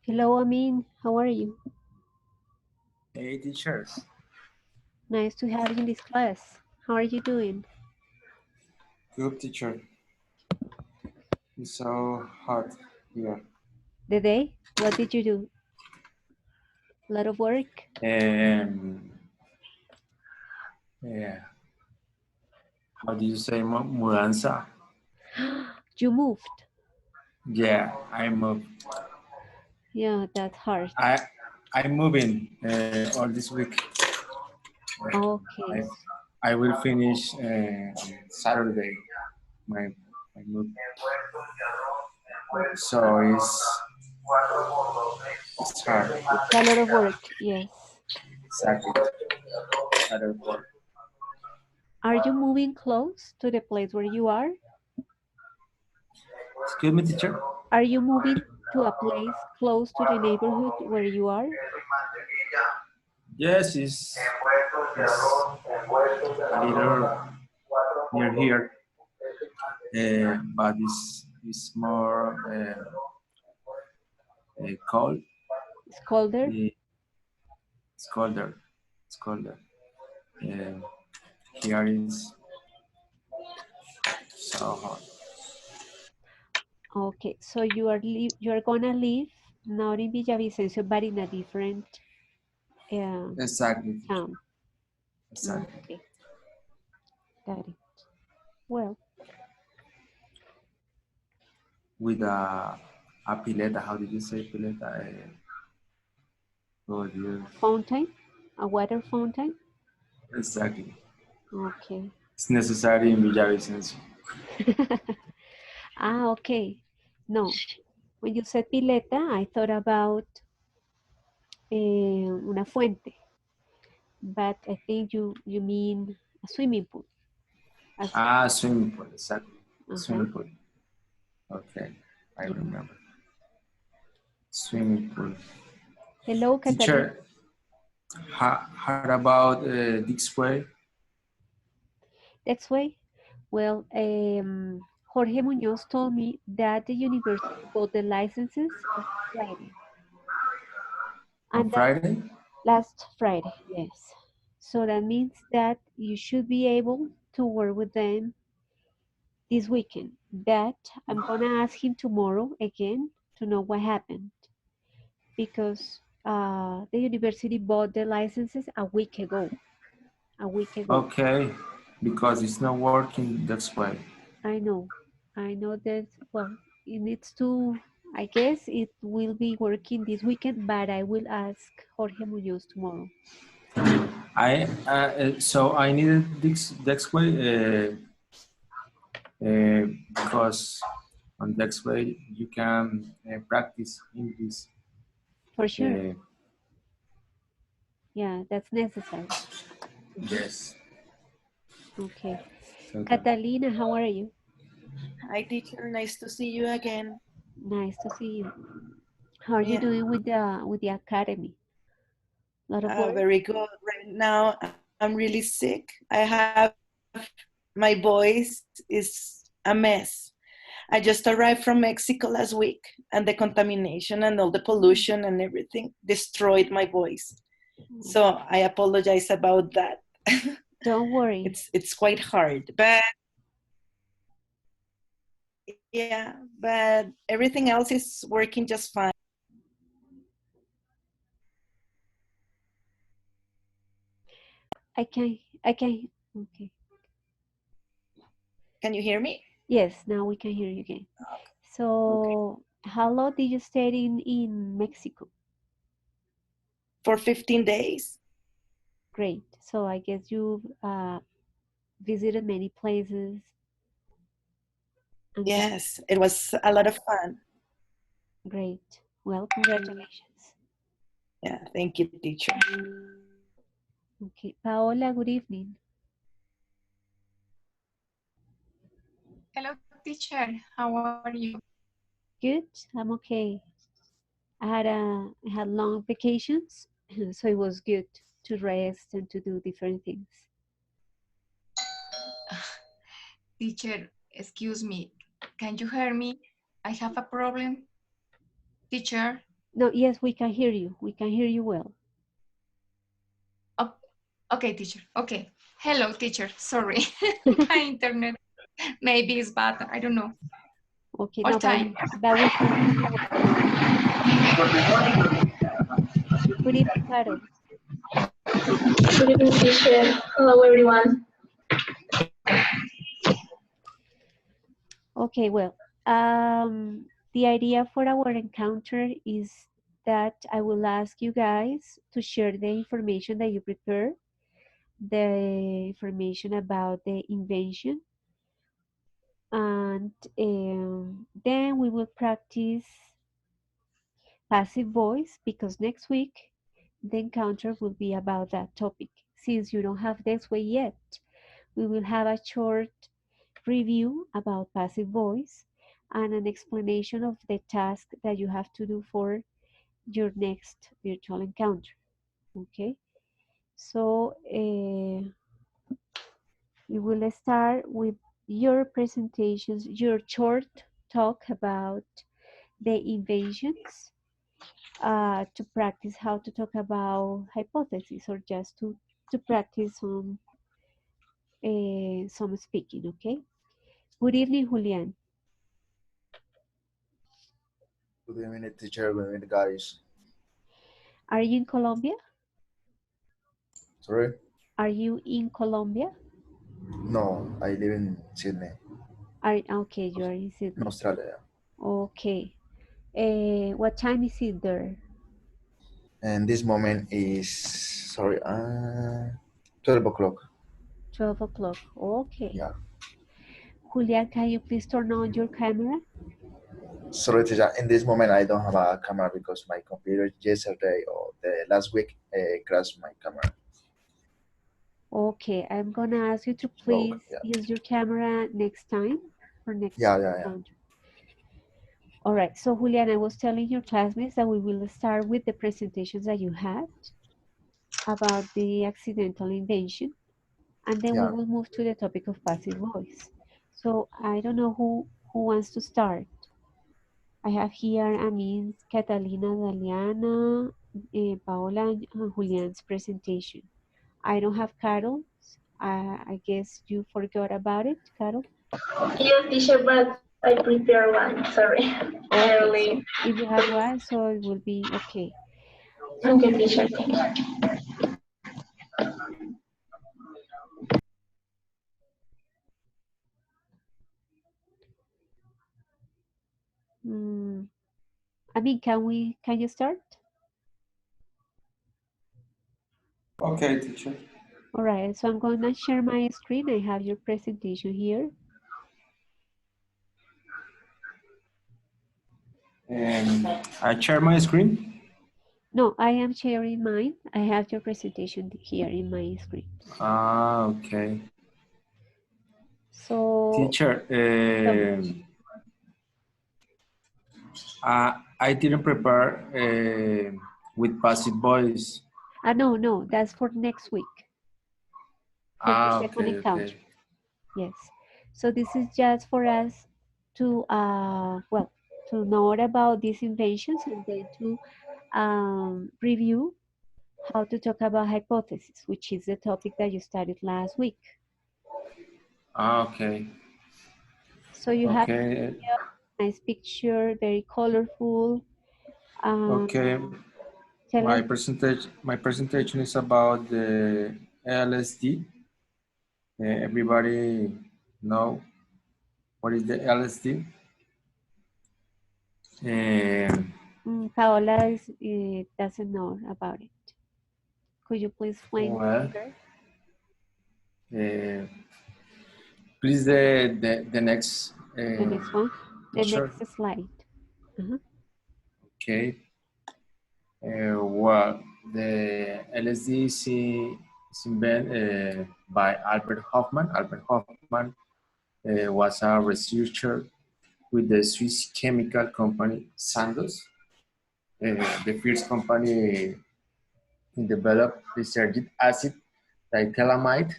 Hello, Amin. How are you? Hey, teachers. Nice to have you in this class. How are you doing? Good teacher. It's so hot here. The day? What did you do? A lot of work? Um, yeah. How do you say mudanza? You moved. Yeah, I moved. Yeah, that's hard. I I'm moving all this week. Okay. I I will finish Saturday. My move. So it's hard. It's a lot of work. Yes. Exactly. Other work. Are you moving close to the place where you are? Excuse me, teacher. Are you moving to a place close to the neighborhood where you are? Yes, it's a little near here, but it's more cold. It's colder? Eh, It's colder. It's colder. Uh, Here is so hot. Okay, so you are gonna live not in Villavicencio but in a different uh, Exactly. town. Exactly. Okay, got it. Well, With a pileta. How did you say pileta? Oh dear. fountain, a water fountain. Exactly. Okay. It's necessary in Villavicencio. Ah, okay. No, when you said pileta, I thought about una fuente, but I think you mean a swimming pool. As, Swimming pool. Exactly. uh-huh. Swimming pool. Okay, I Yeah. remember. Swimming pool. Hello, Catalina. Teacher, how about this way? That's why. Well, Jorge Munoz told me that the university bought the licenses last Friday, On and that Friday? last Friday, yes. So that means that you should be able to work with them this weekend. But I'm gonna ask him tomorrow again to know what happened because the university bought the licenses a week ago. A week ago. Okay, because it's not working that's why. I know. I know that, well, it needs to, I guess it will be working this weekend, but I will ask Jorge Munoz tomorrow. So I needed this way because on that way you can practice English. For sure. Uh, Yeah, that's necessary. yes. Okay. So Catalina, how are you? Hi, teacher. Nice to see you again. Nice to see you. How are you Yeah, doing with the academy? A lot of work? very good. Right now, I'm really sick. I have my voice is a mess. I just arrived from Mexico last week, and the contamination and all the pollution and everything destroyed my voice. So I apologize about that. Don't worry. It's quite hard, but yeah, but everything else is working just fine. I can, okay. Can you hear me? Yes, now we can hear you again. Okay. So, how long did you stay in Mexico? For 15 days. Great. So, I guess you visited many places and Yes, it was a lot of fun. great. Well, congratulations. Yeah, thank you, teacher. Okay. Paola, good evening. Hello, teacher. How are you? Good. I'm okay. I had long vacations, so it was good to rest and to do different things. Teacher, excuse me. Can you hear me? I have a problem. Teacher. No, yes, we can hear you. We can hear you well. Oh, okay, teacher. Okay. Hello, teacher. Sorry. My internet maybe is bad. I don't know. Okay, All no, time. but we can hear you well. Good evening, Carol. Good evening, teacher. Hello, everyone. Okay, well, the idea for our encounter is that I will ask you guys to share the information that you prepare, the information about the invention, and then we will practice passive voice because next week the encounter will be about that topic. Since you don't have this way yet, we will have a short review about passive voice and an explanation of the task that you have to do for your next virtual encounter. Okay, so we will start with your presentations, your short talk about the inventions to practice how to talk about hypotheses or just to practice some speaking, okay? Good evening, Julian. Good evening, teacher. Good evening, guys. Are you in Colombia? Sorry? Are you in Colombia? No, I live in Sydney, Okay, you are in in Sydney. Australia. Okay. What time is it there? And this moment is, sorry, 12 o'clock. 12 o'clock. Okay. Yeah. Julian, can you please turn on your camera? Sorry, teacher. In this moment, I don't have a camera because my computer yesterday or the last week crashed my camera. Okay, I'm gonna ask you to So, please yeah. use your camera next time for next Yeah. encounter. All right, so Julian, I was telling your classmates that we will start with the presentations that you had about the accidental invention, and then we Yeah. will move to the topic of passive voice. So I don't know who wants to start. I have here Amin's, Catalina, Daliana, Paola, and Julian's presentation. I don't have Carol's. I guess you forgot about it, Carol? Yes, teacher, but I prepare one. Sorry. Okay, Early. so if you have one, so it will be okay. So Okay, teacher. Thank you. I mean, can you start? Okay, teacher. All right, so I'm going to share my screen. I have your presentation here. I share my screen. No, I am sharing mine. I have your presentation here in my screen. Okay. So, Teacher, I didn't prepare with passive voice. no, that's for next week. For the second Okay, encounter. okay. Yes. So this is just for us to, well, to know about these inventions and then to review how to talk about hypothesis, which is the topic that you studied last week. Okay. So you have Okay. a nice picture, very colorful. Okay. Tell My us, presentation is about the LSD. Everybody know what is the LSD? Paola doesn't know about it. Could you please explain Well, her? please the next The next one, the picture. next slide. Okay. Well, the LSD is invented by Albert Hoffman. Albert Hoffman was a researcher with the Swiss chemical company Sandoz, the first company in develop lysergic acid diethylamide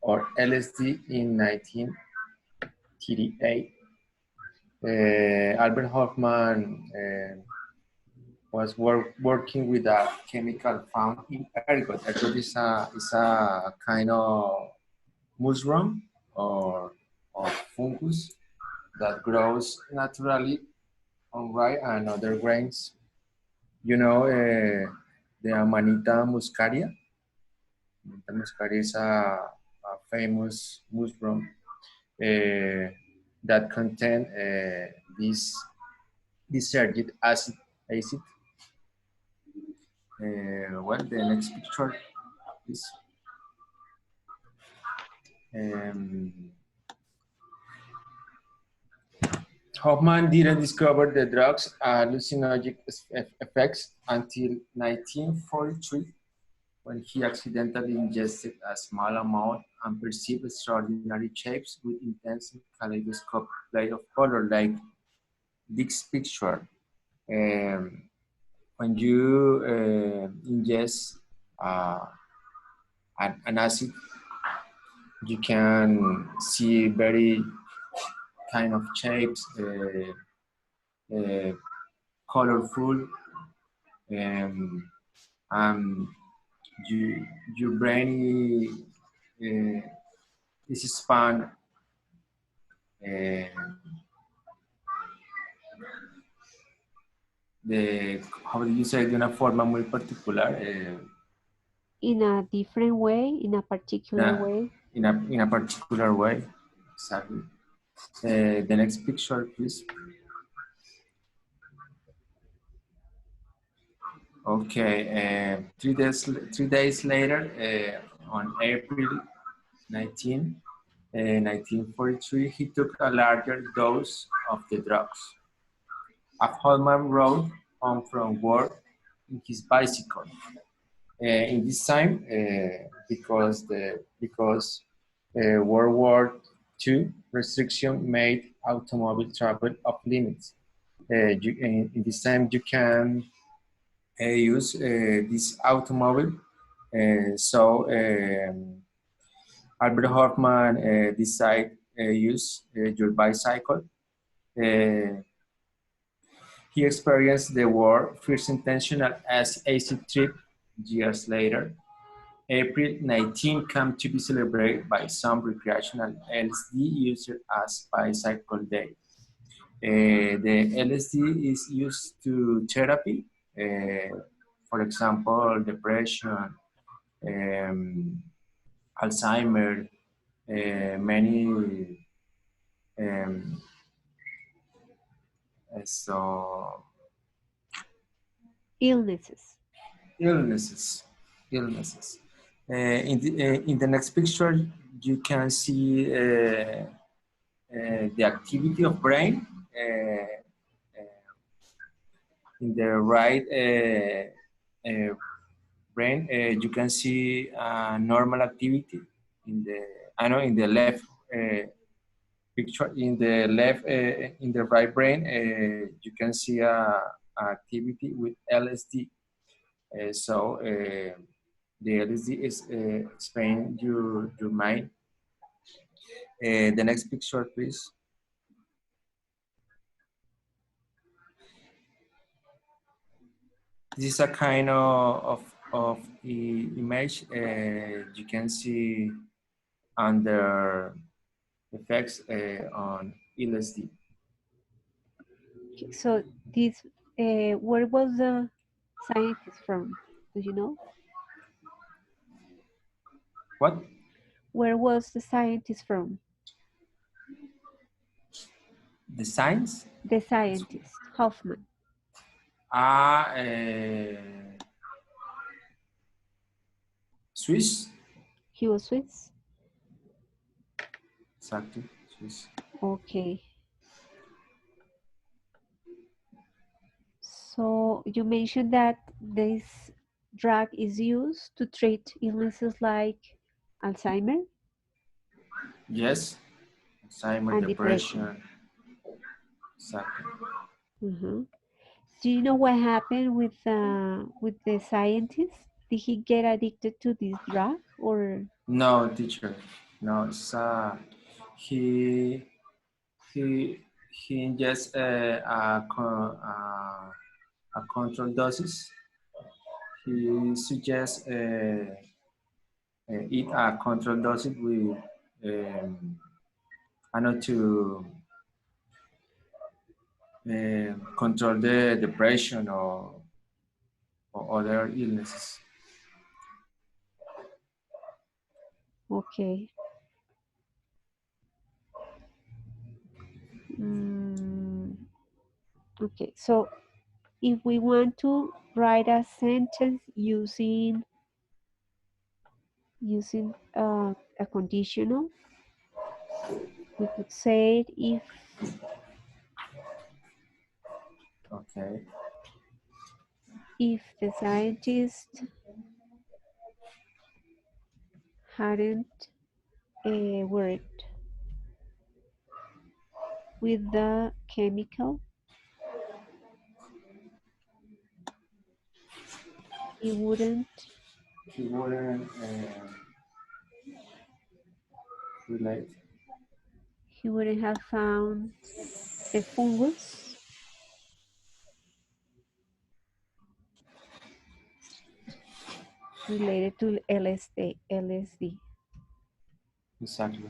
or LSD in 1938. Albert Hoffman was working with a chemical found in ergot. Ergot is a kind of mushroom or fungus that grows naturally on rye and other grains. You know, the Amanita muscaria. Amanita muscaria is a famous mushroom that contain this desertic acid. Well, the next picture is Hoffman didn't discover the drug's hallucinogenic effects until 1943, when he accidentally ingested a small amount and perceived extraordinary shapes with intense kaleidoscopic play of color, like this picture. When you ingest an acid, you can see very kind of shapes, colorful, and your brain is expand how do you say, de una forma muy particular. In a different way, in a particular way. In a particular way, exactly. The next picture, please. Okay, 3 days later, on April 19, 1943, he took a larger dose of the drugs. Hoffman rode home from work in his bicycle. In this time, because World War II restriction made automobile travel off limits. In this time, you can use this automobile. So Albert Hoffman decided use your bicycle. He experienced the war first intentional as acid trip years later. April 19 came to be celebrated by some recreational LSD users as Bicycle Day. The LSD is used to therapy, for example, depression, Alzheimer, many so illnesses. In the next picture, you can see the activity of brain. In the right brain, you can see normal activity. In the left picture, in the right brain, you can see a activity with LSD. So the LSD is expanding your mind. The next picture, please. This is a kind of image you can see under effects on LSD. So this, where was the scientist from? Do you know? What? Where was the scientist from? The science? The scientist, Hoffman. Swiss? He was Swiss? Exactly, Swiss. Okay. So you mentioned that this drug is used to treat illnesses like Alzheimer? Yes, Alzheimer, And depression. Exactly. Mm-hmm. Do you know what happened with the scientist? Did he get addicted to this drug or? No, teacher. No, it's he ingests a control doses. He suggests eat a control dosage with I know to control the depression or other illnesses. Okay. Okay, so if we want to write a sentence using a conditional, we could say it Okay. if the scientist hadn't worked with the chemical, he wouldn't Relate. he wouldn't have found the fungus related to LSD. Exactly.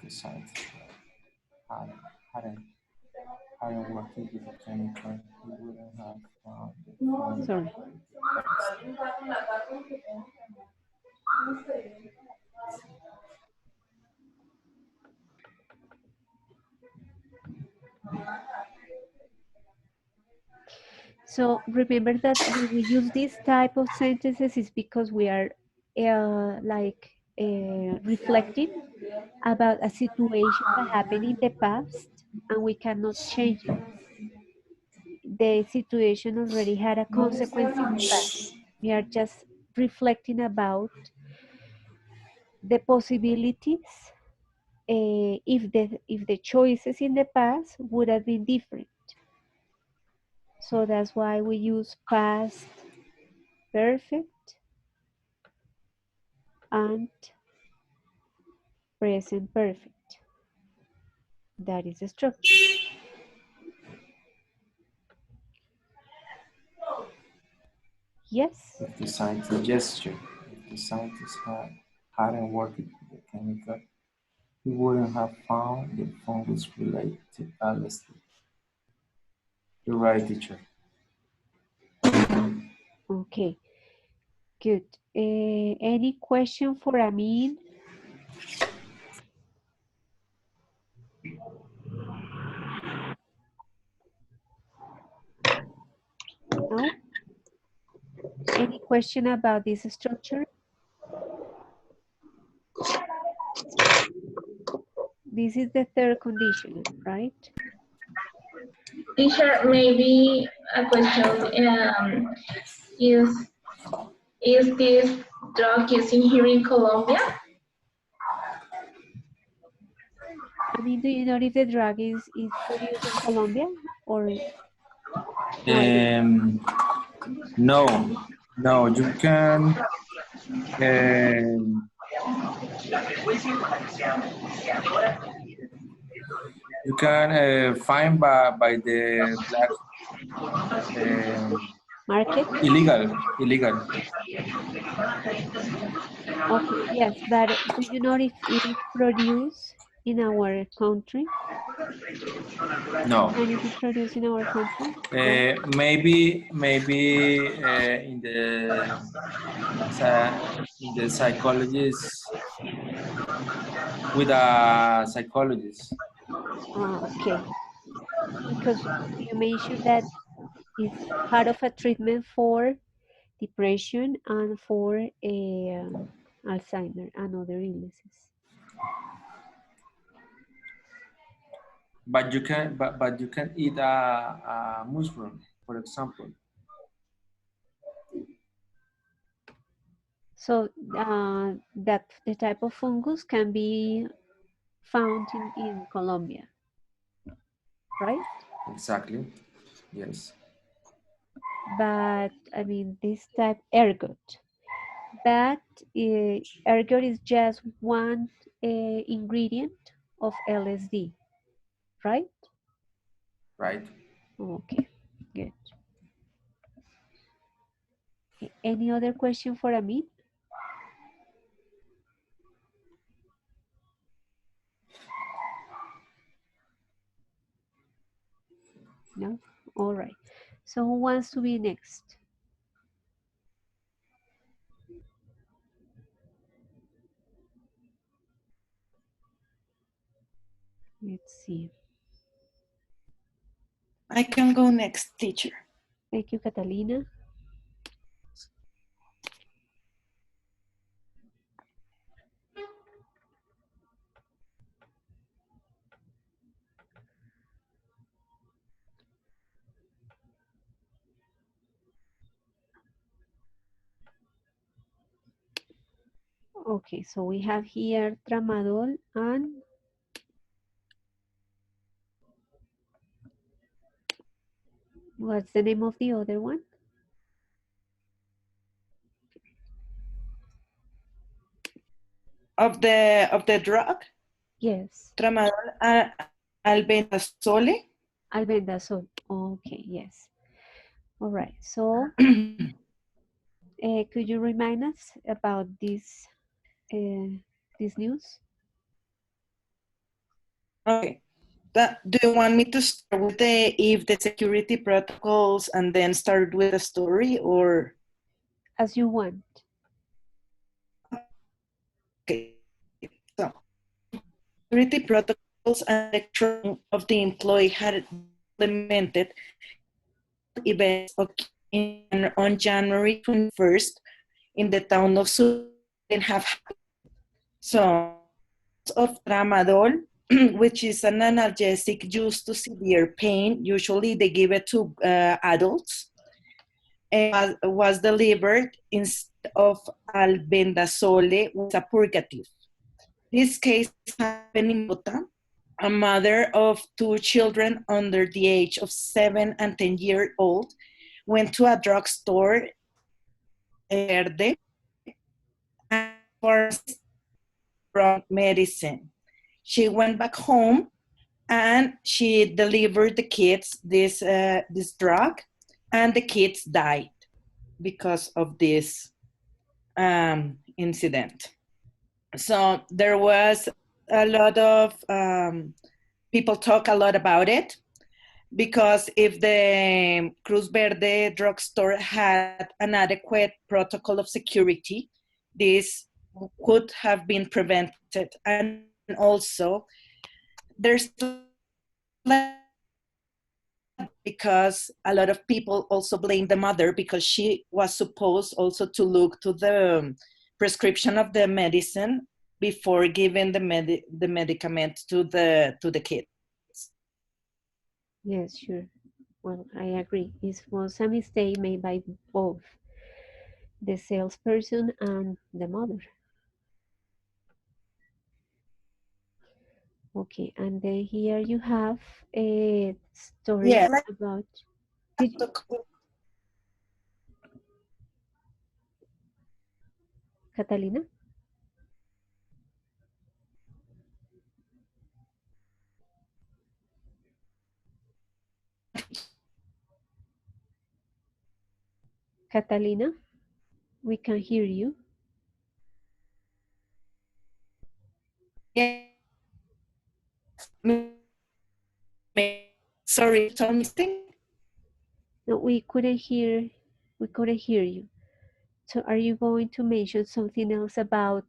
The science hadn't worked with the chemical, he wouldn't have found Sorry. So remember that when we use this type of sentences is because we are reflecting about a situation that happened in the past and we cannot change it. The situation already had a consequence in the past. We are just reflecting about the possibilities if the choices in the past would have been different. So that's why we use past perfect and present perfect. That is the structure. Yes? if the scientist gesture. If the scientist hadn't worked with the chemical, he wouldn't have found the fungus related to LSD. You're right, teacher. Okay, good. Any question for Amin? No? Any question about this structure? This is the third condition, right? Teacher, maybe a question. Is this drug using here in Colombia? I mean, do you know if the drug is produced in Colombia or No, no, you can find by the black market? illegal. Okay, yes, but do you know if it is produced in our country? No. And is it produced in our country? Maybe in the psychologist with a psychologist. Okay, because you mentioned that it's part of a treatment for depression and for Alzheimer and other illnesses. But you can eat a mushroom, for example. So that the type of fungus can be found in Colombia, right? Exactly. Yes. but I mean this type ergot. But ergot is just one ingredient of LSD, right? Right. Okay, good. Okay, any other question for Amit? No? All right. So who wants to be next? Let's see. I can go next, teacher. Thank you, Catalina. Okay, so we have here tramadol and what's the name of the other one? Of the drug, Yes, tramadol, albendazole. albendazole. Okay, yes. All right. So, could you remind us about this news? Okay. Do you want me to start with the security protocols and then start with the story, or? As you want. Okay. So, security protocols and the training of the employee had implemented events on January 21st in the town of Sudan have happened. So, of tramadol, which is an analgesic used to severe pain. Usually they give it to adults. And was delivered instead of albendazole with a purgative. This case happened in Bogota. A mother of two children under the age of 7 and 10-year old went to a drugstore Verde and pharmacist brought medicine. She went back home and she delivered the kids this drug, and the kids died because of this incident. So there was a lot of people talk a lot about it, because if the Cruz Verde drugstore had an adequate protocol of security, this could have been prevented. And also, there's because a lot of people also blame the mother, because she was supposed also to look to the prescription of the medicine before giving the medicament to the kids. Yes, sure. Well, I agree. It was a mistake made by both the salesperson and the mother. Okay, and then here you have a story Yeah. about. Did you, Catalina? Catalina, we can hear you. Yeah. Sorry, something. No, we couldn't hear. We couldn't hear you. So, are you going to mention something else about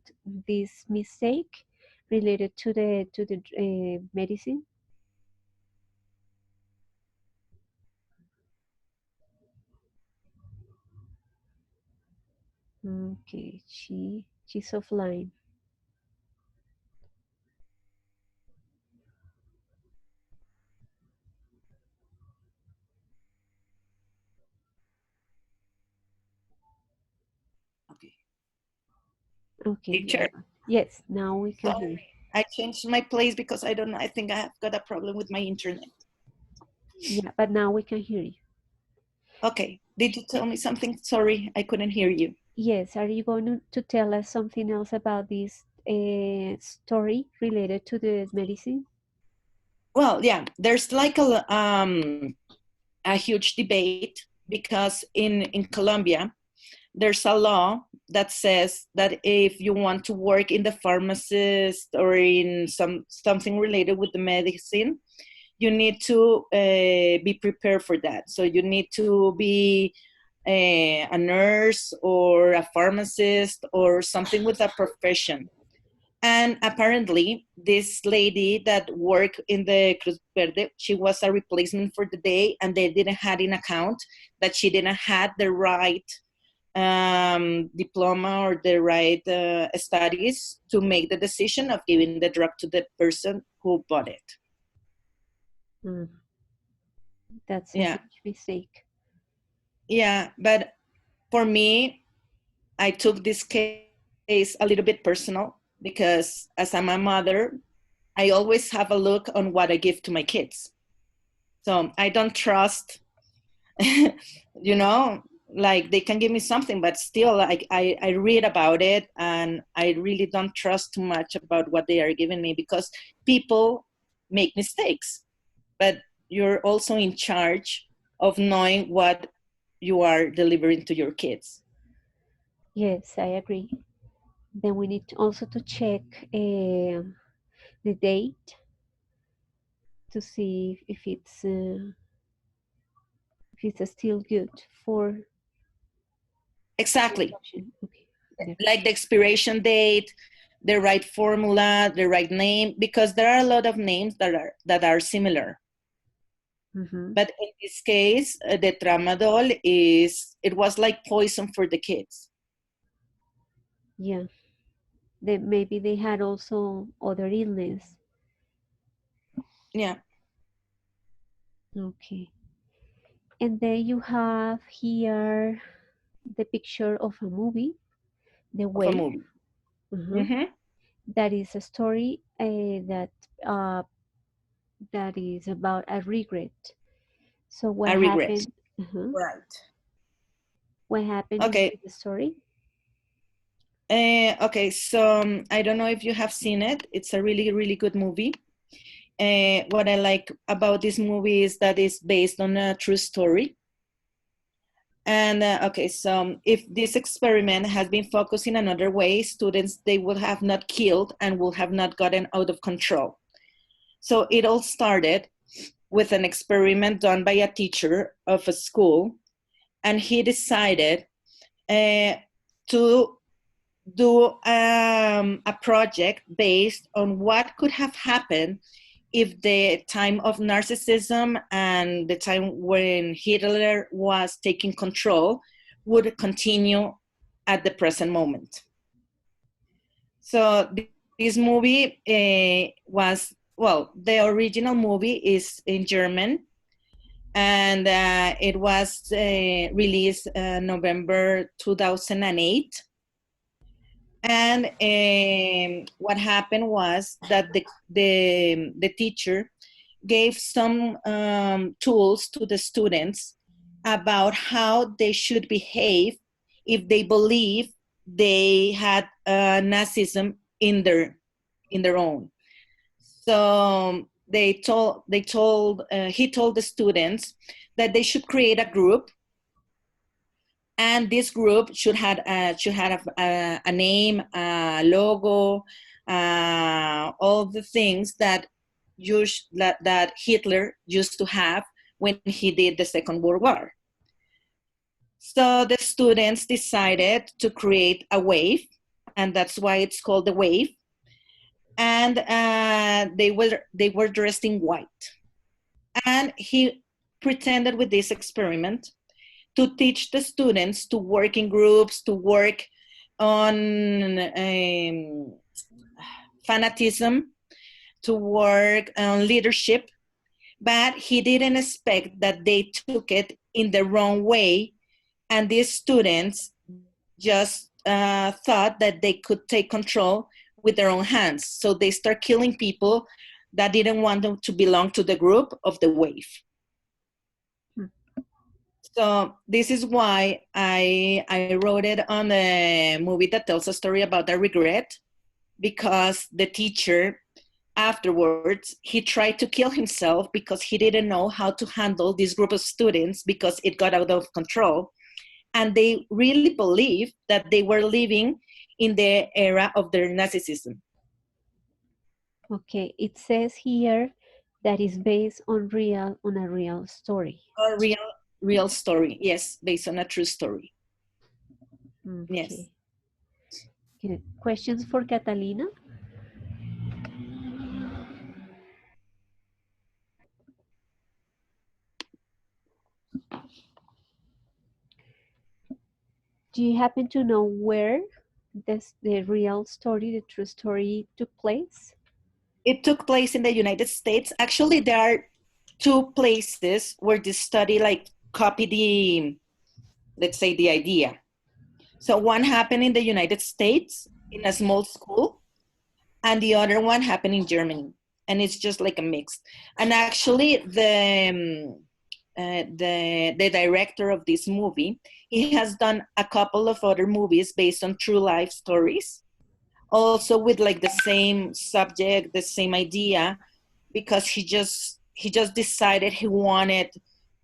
this mistake related to the medicine? Okay, she's offline. Okay. Okay. Teacher. Yes, now we can hear. Sorry, I changed my place because I don't know. I think I have got a problem with my internet. Yeah, but now we can hear you. Okay. Did you tell me something? Sorry, I couldn't hear you. Yes, are you going to tell us something else about this story related to the medicine? Well, yeah, there's like a huge debate because in Colombia, there's a law that says that if you want to work in the pharmacist or in something related with the medicine, you need to be prepared for that. So you need to be a nurse or a pharmacist or something with a profession. And apparently, this lady that worked in the Cruz Verde, she was a replacement for the day, and they didn't have in account that she didn't have the right diploma or the right studies to make the decision of giving the drug to the person who bought it. Mm. That's a Yeah. huge mistake. Yeah, but for me, I took this case a little bit personal because as I'm a mother, I always have a look on what I give to my kids. So I don't trust, you know, like they can give me something, but still I read about it and I really don't trust too much about what they are giving me because people make mistakes, but you're also in charge of knowing what you are delivering to your kids. Yes, I agree. Then we need also to check the date to see if it's still good for Exactly. adoption. Okay. There. Like the expiration date, the right formula, the right name, because there are a lot of names that are similar. Mhm. But in this case, the tramadol it was like poison for the kids. Yeah. Maybe they had also other illness. Yeah. Okay. And then you have here the picture of a movie, The Of a Wave. movie. Mhm. Mm-hmm. That is a story uh, that is about a regret. So what I regret. happened? Uh-huh. Right. What happened in Okay. the story? Okay. So I don't know if you have seen it. It's a really, really good movie. What I like about this movie is that it's based on a true story. And okay, so if this experiment has been focused in another way, students, they would have not killed and would have not gotten out of control. So it all started with an experiment done by a teacher of a school, and he decided to do a project based on what could have happened if the time of narcissism and the time when Hitler was taking control would continue at the present moment. So this movie was, well, the original movie is in German, and it was released November 2008. And what happened was that the teacher gave some tools to the students about how they should behave if they believe they had Nazism in their own. So he told the students that they should create a group, and this group should have a name, a logo, all the things that Hitler used to have when he did the Second World War. So the students decided to create a wave, and that's why it's called the wave. And they were dressed in white, and he pretended with this experiment to teach the students to work in groups, to work on fanatism, to work on leadership, but he didn't expect that they took it in the wrong way, and these students just thought that they could take control with their own hands. So they start killing people that didn't want them to belong to the group of the wave. So this is why I wrote it on the movie that tells a story about the regret, because the teacher afterwards, he tried to kill himself because he didn't know how to handle this group of students because it got out of control. And they really believed that they were living in the era of their narcissism. Okay, it says here that is based on a real story. A real story, yes, based on a true story. Okay. Yes. Good. Questions for Catalina? Do you happen to know where the real story, the true story took place? It took place in the United States. Actually, there are two places where this study like copied the, let's say, the idea. So one happened in the United States in a small school, and the other one happened in Germany. And it's just like a mix. And actually, the director of this movie, he has done a couple of other movies based on true life stories, also with like the same subject, the same idea, because he just decided he wanted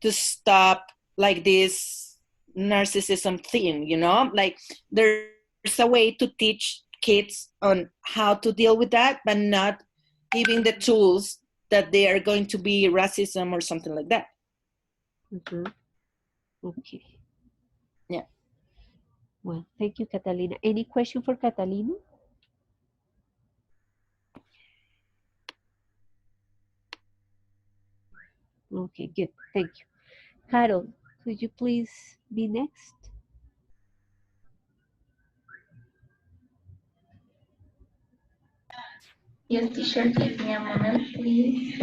to stop like this narcissism thing, you know, like there's a way to teach kids on how to deal with that, but not giving the tools that they are going to be racism or something like that. Mm-hmm. Okay. Yeah. Well, thank you, Catalina. Any question for Catalina? Okay, good. Thank you. Carol, could you please be next? Yes, teacher, give me a moment, please.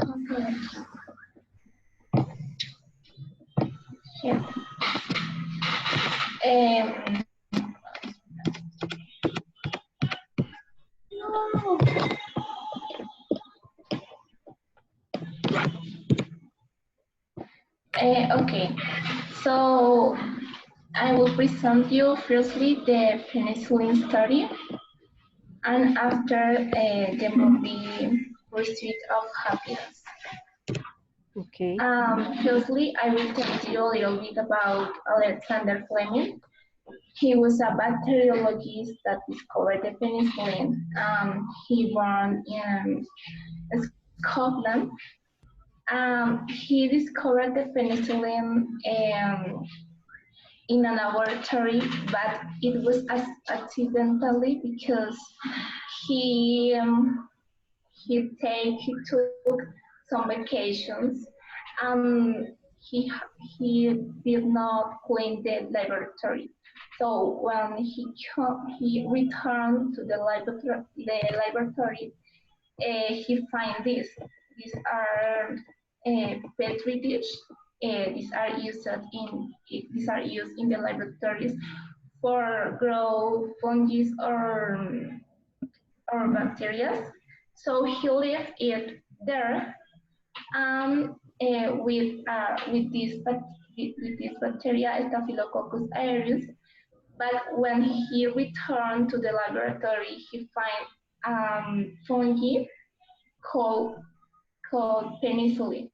Okay. Here. No. Okay, so I will present you firstly the penicillin study, and after the movie Pursuit of Happiness. Okay. Firstly, I will tell you a little bit about Alexander Fleming. He was a bacteriologist that discovered the penicillin. He born in Scotland. He discovered the penicillin in a laboratory, but it was accidentally because he took some vacations. He did not clean the laboratory. So when he returned to the laboratory, he find this. These are petri dish. These are used in the laboratories for grow fungi or bacteria. So he left it there with this bacteria, Staphylococcus aureus. But when he returned to the laboratory, he found fungi called penicillin.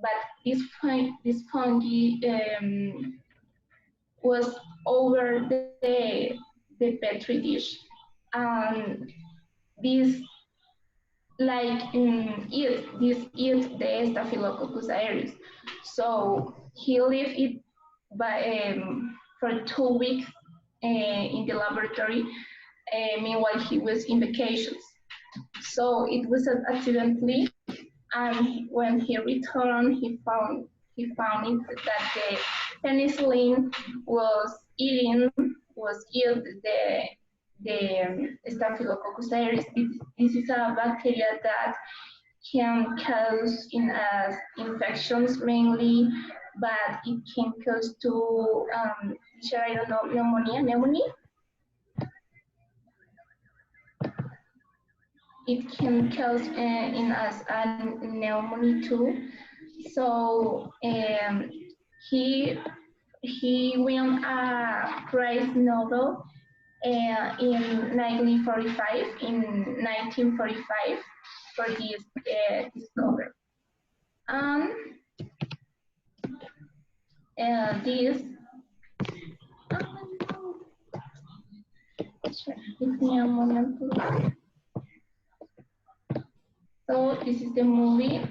But this fungi was over the petri dish, and this eat the Staphylococcus aureus. So he left it for 2 weeks in the laboratory. Meanwhile, he was in vacations. So it was accidentally, and when he returned, he found it that the penicillin was eating the Staphylococcus aureus. This is a bacteria that can cause in us infections mainly, but it can cause to I don't know, pneumonia. It can cause in us a pneumonia too. So he won a prize Nobel in 1945 for this discovery. This give me a moment, please. So this is the movie.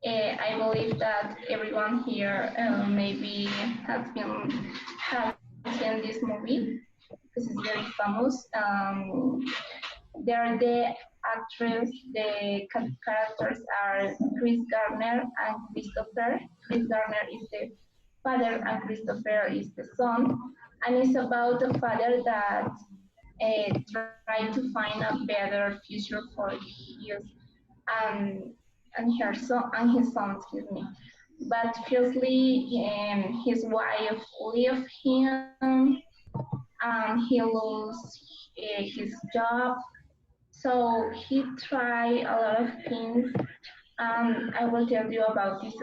I believe that everyone here maybe has seen this movie because it's very famous. There the actors, the characters are Chris Gardner and Christopher. Chris Gardner is the father and Christopher is the son, and it's about a father that try to find a better future for his um, and his son, excuse me. But firstly, his wife left him, and he lost his job. So he tried a lot of things. I will tell you about this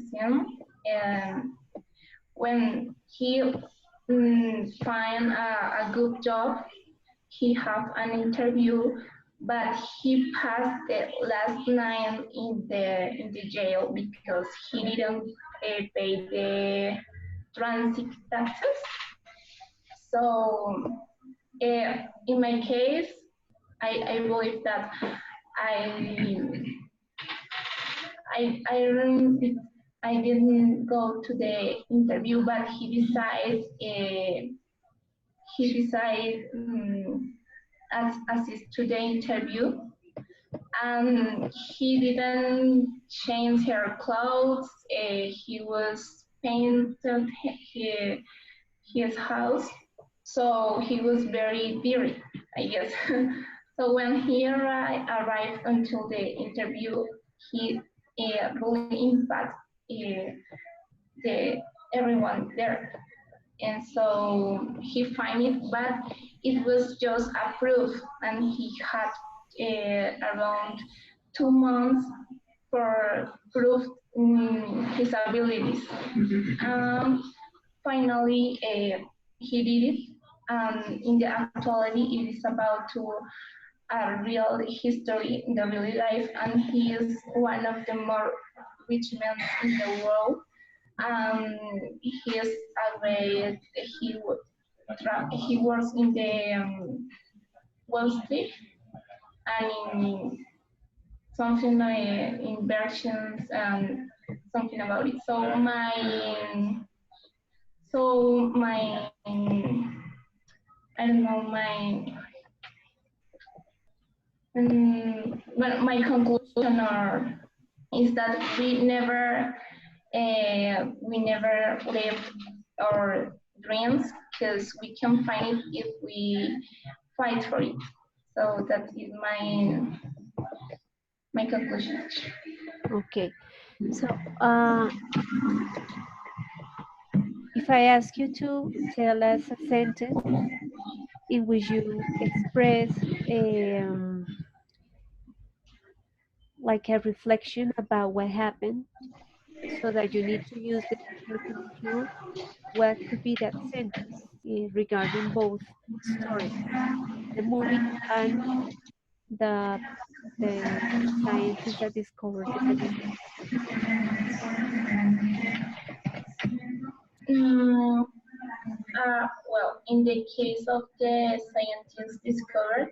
scene. When he find a good job, he have an interview, but he passed the last night in the jail because he didn't pay the transit taxes. So in my case, I believe that I I didn't go to the interview, but he decided assist to the interview, and he didn't change her clothes. He was painted his house, so he was very dirty, I guess. So when he arrived until the interview, he really impacted the everyone there, and so he find it, but it was just approved, and he had around 2 months for proof his abilities. Finally, he did it. In the actuality, it is about to a real history in the real life, and he is one of the more rich men in the world. He is a great, he works in the Wall Street and in something like inversions and something about it. So my I don't know but my conclusion is that we never live our dreams because we can find it if we fight for it. So that is my conclusion. Okay. So if I ask you to tell us a sentence in which you express like a reflection about what happened, so that you need to use the teacher control, what could be that sentence regarding both stories, the movie and the scientist that discovered the solution? Well, in the case of the scientist discovered,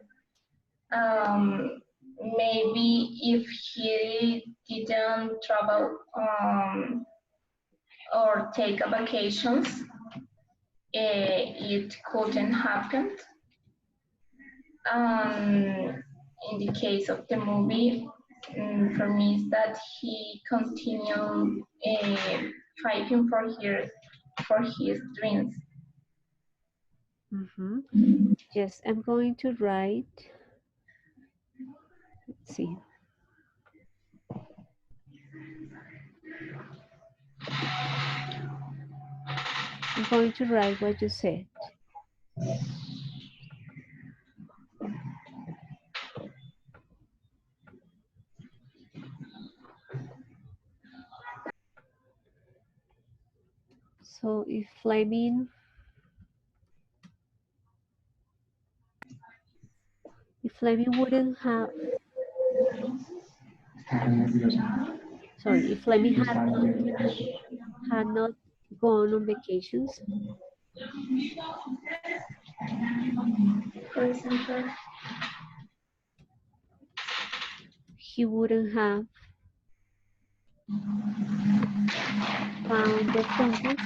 maybe if he didn't travel or take a vacations, it couldn't happen. In the case of the movie, for me, is that he continued fighting for his dreams. Yes, I'm going to write. Let's see. I'm going to write what you said. So if Fleming wouldn't have, sorry, if Fleming had not gone on vacations, he wouldn't have found the fungus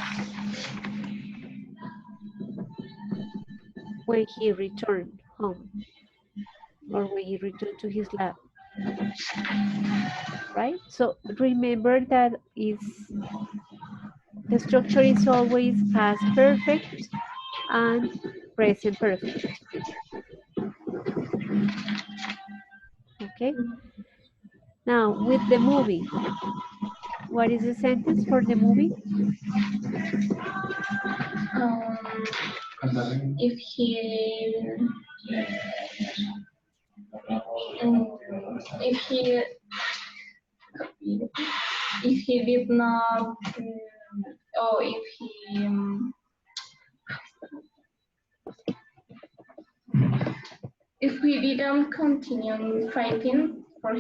when he returned home or when he returned to his lab, right? So remember that the structure is always past perfect and present perfect. Okay. Now with the movie, what is the sentence for the movie? If he if he did not or if we didn't continue fighting for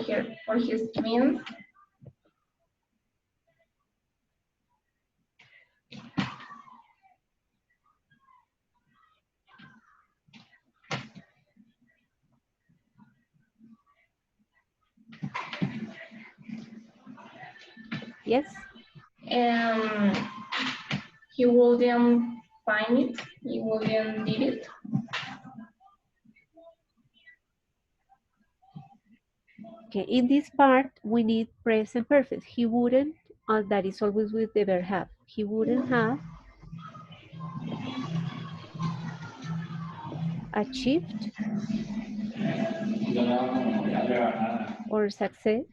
his dreams, Yes. He wouldn't find it. He wouldn't did it. Okay, in this part, we need present perfect. He wouldn't, that is always with the verb have. He wouldn't have achieved or succeed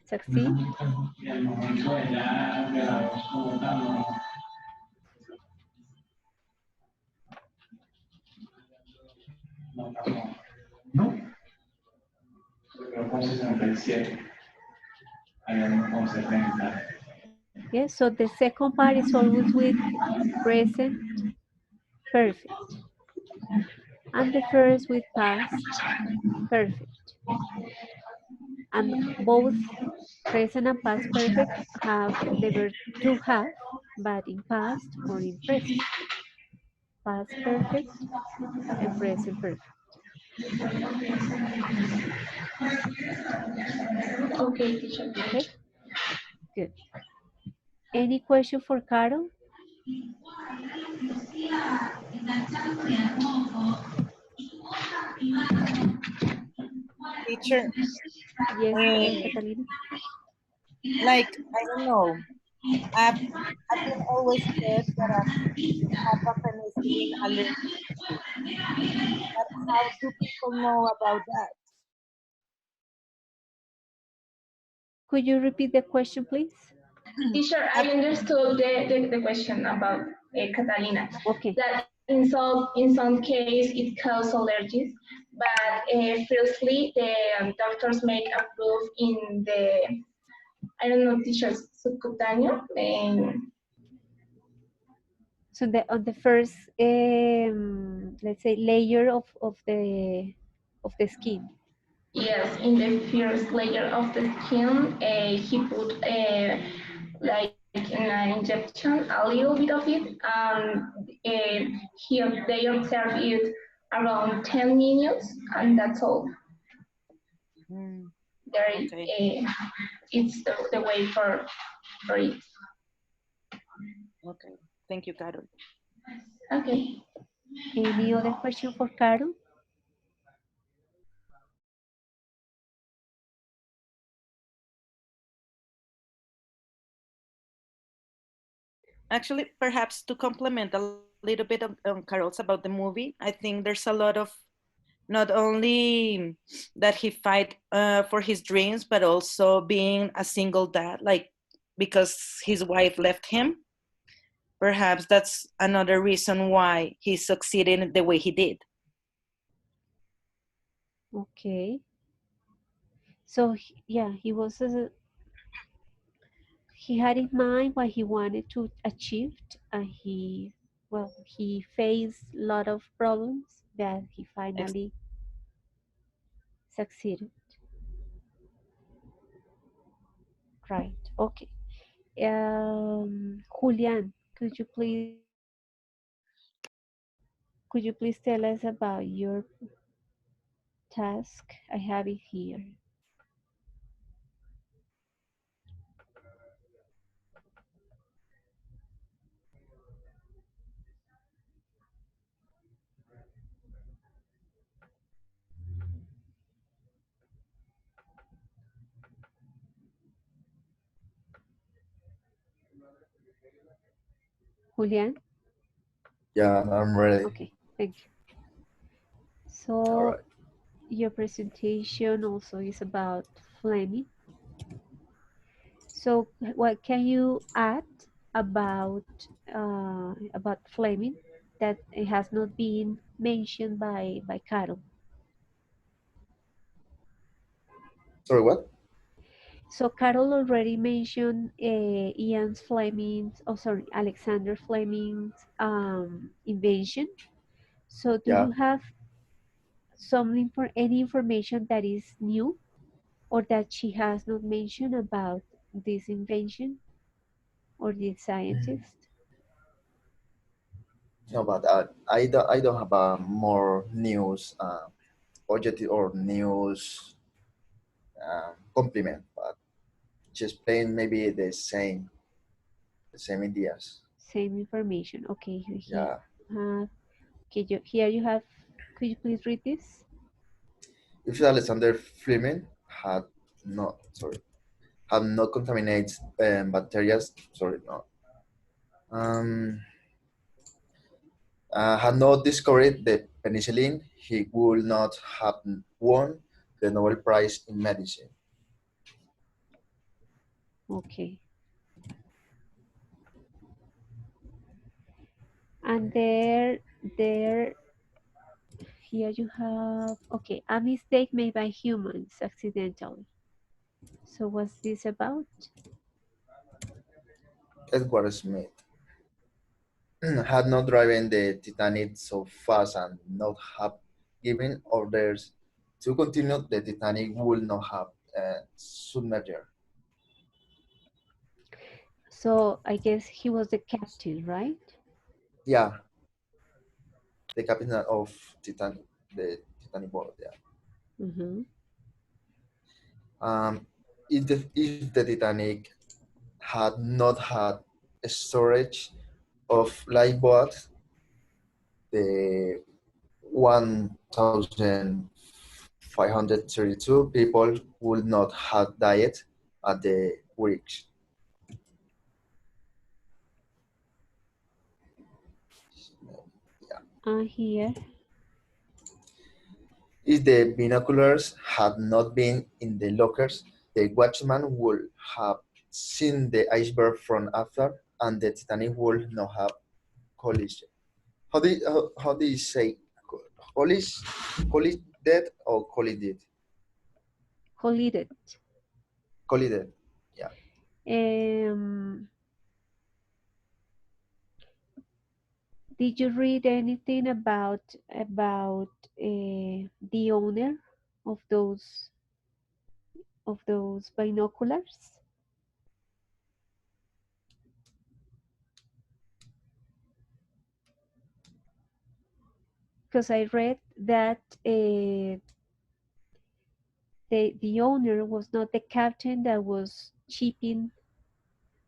Yes, so the second part is always with present perfect. And the first with past perfect. And both present and past perfect have the verb to have, but in past or in present. Past perfect and present perfect. Okay, teacher. Okay, good. Any question for Carol? Teacher, Yes, Catalina. like, I don't know. I've been always said that I have a penicillin allergy. But how do people know about that? Could you repeat the question, please? Teacher, I understood the question about Catalina. Okay. That in some case it causes allergies, but firstly the doctors make a proof in the I don't know teachers subcutáneo. So on the first, let's say, layer of the skin. Yes, in the first layer of the skin, he put like an injection, a little bit of it, and they observe it around 10 minutes, and that's all. There, Okay. it's the way for it. Okay. Thank you, Carol. Okay. Any other question for Carol? Actually, perhaps to complement a little bit on Carol's about the movie, I think there's a lot of not only that he fight for his dreams, but also being a single dad, like because his wife left him. perhaps that's another reason why he succeeded the way he did. Okay. So yeah, he had in mind what he wanted to achieve, and he faced a lot of problems that he finally succeeded. Right. Okay. Julian, could you please tell us about your task? I have it here. Julian? Yeah, I'm ready. Okay, thank you. All So right. your presentation also is about Fleming. So what can you add about Fleming that it has not been mentioned by Carol? Sorry, what? So Carol already mentioned Alexander Fleming's invention. So do Yeah. you have any information that is new or that she has not mentioned about this invention or this scientist? No, but I don't have more news objective or news compliment, but just plain maybe the same ideas. Same information. Okay, Yeah. here you have. Could you please read this? If Alexander Fleming had not contaminated bacteria, sorry, no, um, had not discovered the penicillin, he would not have won the Nobel Prize in Medicine. Okay. And there, here you have, okay, a mistake made by humans accidentally. So what's this about? Edward Smith had not driven the Titanic so fast and not have given orders to continue, the Titanic would not have submerged. So I guess he was the captain, right? Yeah, the captain of Titanic, the Titanic boat. Yeah. Mm-hmm. If the Titanic had not had a storage of lifeboats, the 1,532 people would not have died at the wreck. Here, If the binoculars had not been in the lockers, the watchman would have seen the iceberg from afar, and the Titanic would not have collided. How do you say collided? Collided or collided? collided. Collided. Yeah. Um, did you read anything about the owner of those binoculars? Because I read that the owner was not the captain that was shipping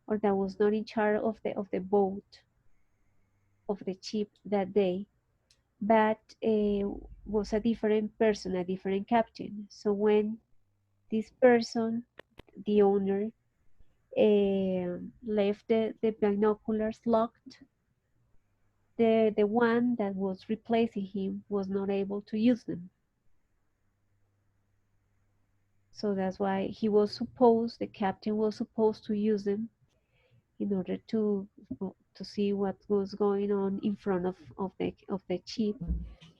or that was not in charge of the boat of the ship that day, but was a different person, a different captain. So when this person, the owner, left the binoculars locked, the one that was replacing him was not able to use them. So that's why the captain was supposed to use them in order to see what was going on in front of the ship.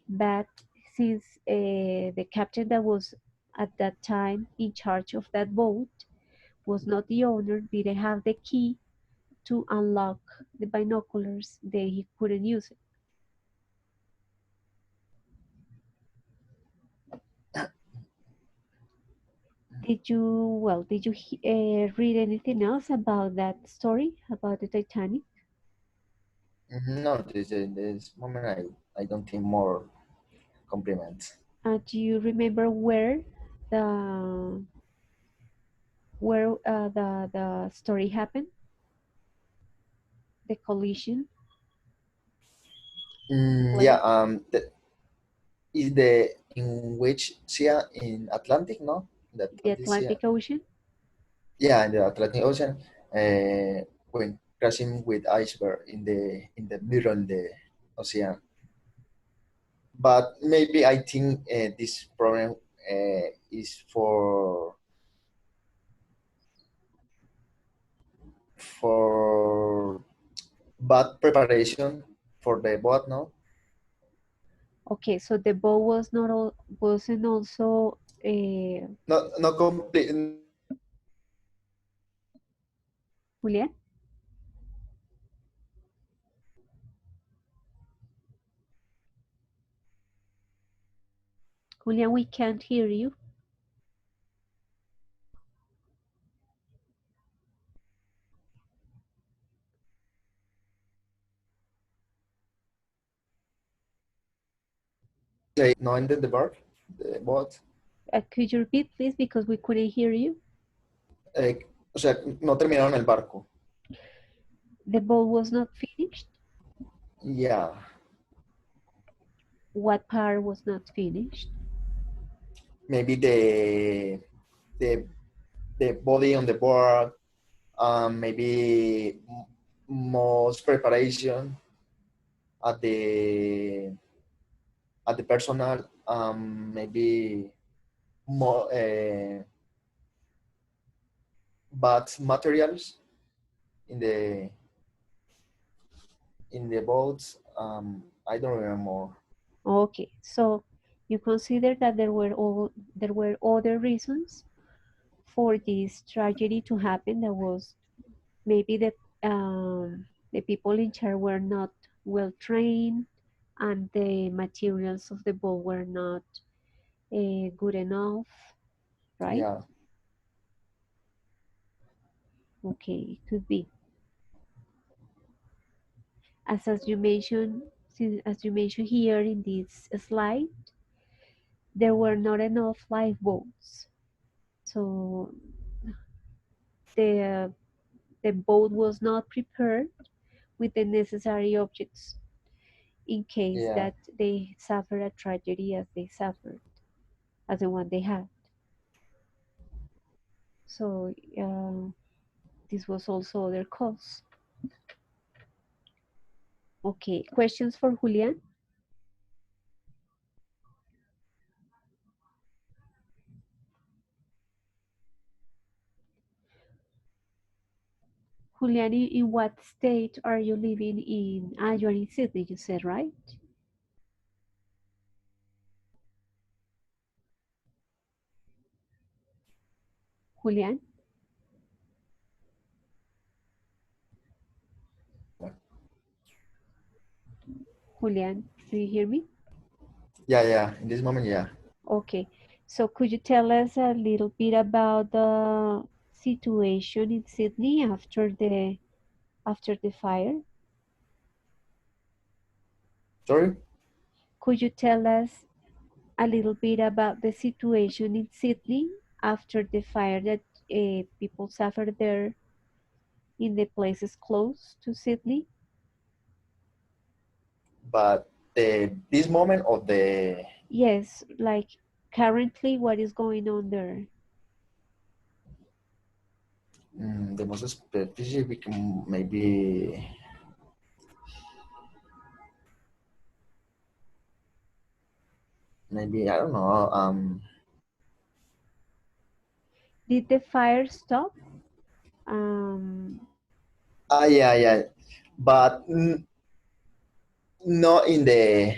But since the captain that was at that time in charge of that boat was not the owner, didn't have the key to unlock the binoculars, then he couldn't use it. Did you read anything else about that story, about the Titanic? No, this moment I don't think more compliments. Do you remember the the story happened? The collision? Yeah, Where? is the in which sea in Atlantic, no? The The Atlantic Sea. Atlantic Ocean? Yeah, in the Atlantic Ocean, when crashing with iceberg in the middle of the ocean. But maybe I think this problem is for bad preparation for the boat, no? Okay, so the boat was not all, wasn't also Not complete. Julian? Julian, we can't hear you. No ended the boat. Could you repeat, please, because we couldn't hear you? O sea, no terminaron el barco. The boat was not finished? Yeah, What part was not finished? maybe the the body on the board, maybe most preparation at the personal, maybe more bad materials in the boats. I don't remember more. Okay, so you consider that there were other reasons for this tragedy to happen. That was maybe the people in charge were not well trained, and the materials of the boat were not good enough, right? Yeah, Okay, it could be. As you mentioned, as you mentioned here in this slide, there were not enough lifeboats, so the the boat was not prepared with the necessary objects in case yeah, that they suffer a tragedy as they suffered, as the one they had. So this was also their cause. Okay, questions for Julian? Julian, in what state are you living in? Ah, you're in Sydney, you said, right? Julian? Julian, do you hear me? yeah. In this moment, yeah. Okay, so could you tell us a little bit about the situation in Sydney after the fire? Sorry. Could you tell us a little bit about the situation in Sydney after the fire that people suffered there in the places close to Sydney? But this moment of Yes, like currently what is going on there? the most specific, maybe I don't know. Did the fire stop? Um, Yeah. But not in the,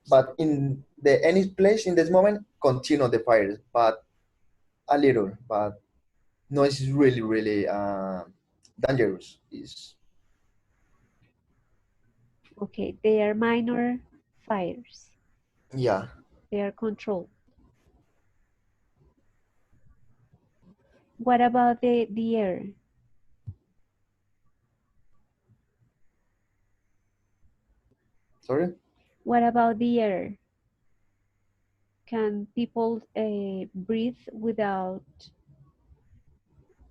but in the any place in this moment continue the fires, but a little, but no, it's really dangerous. Is Okay, they are minor fires. yeah. They are controlled. What about the air? Sorry. What about the air? Can people breathe without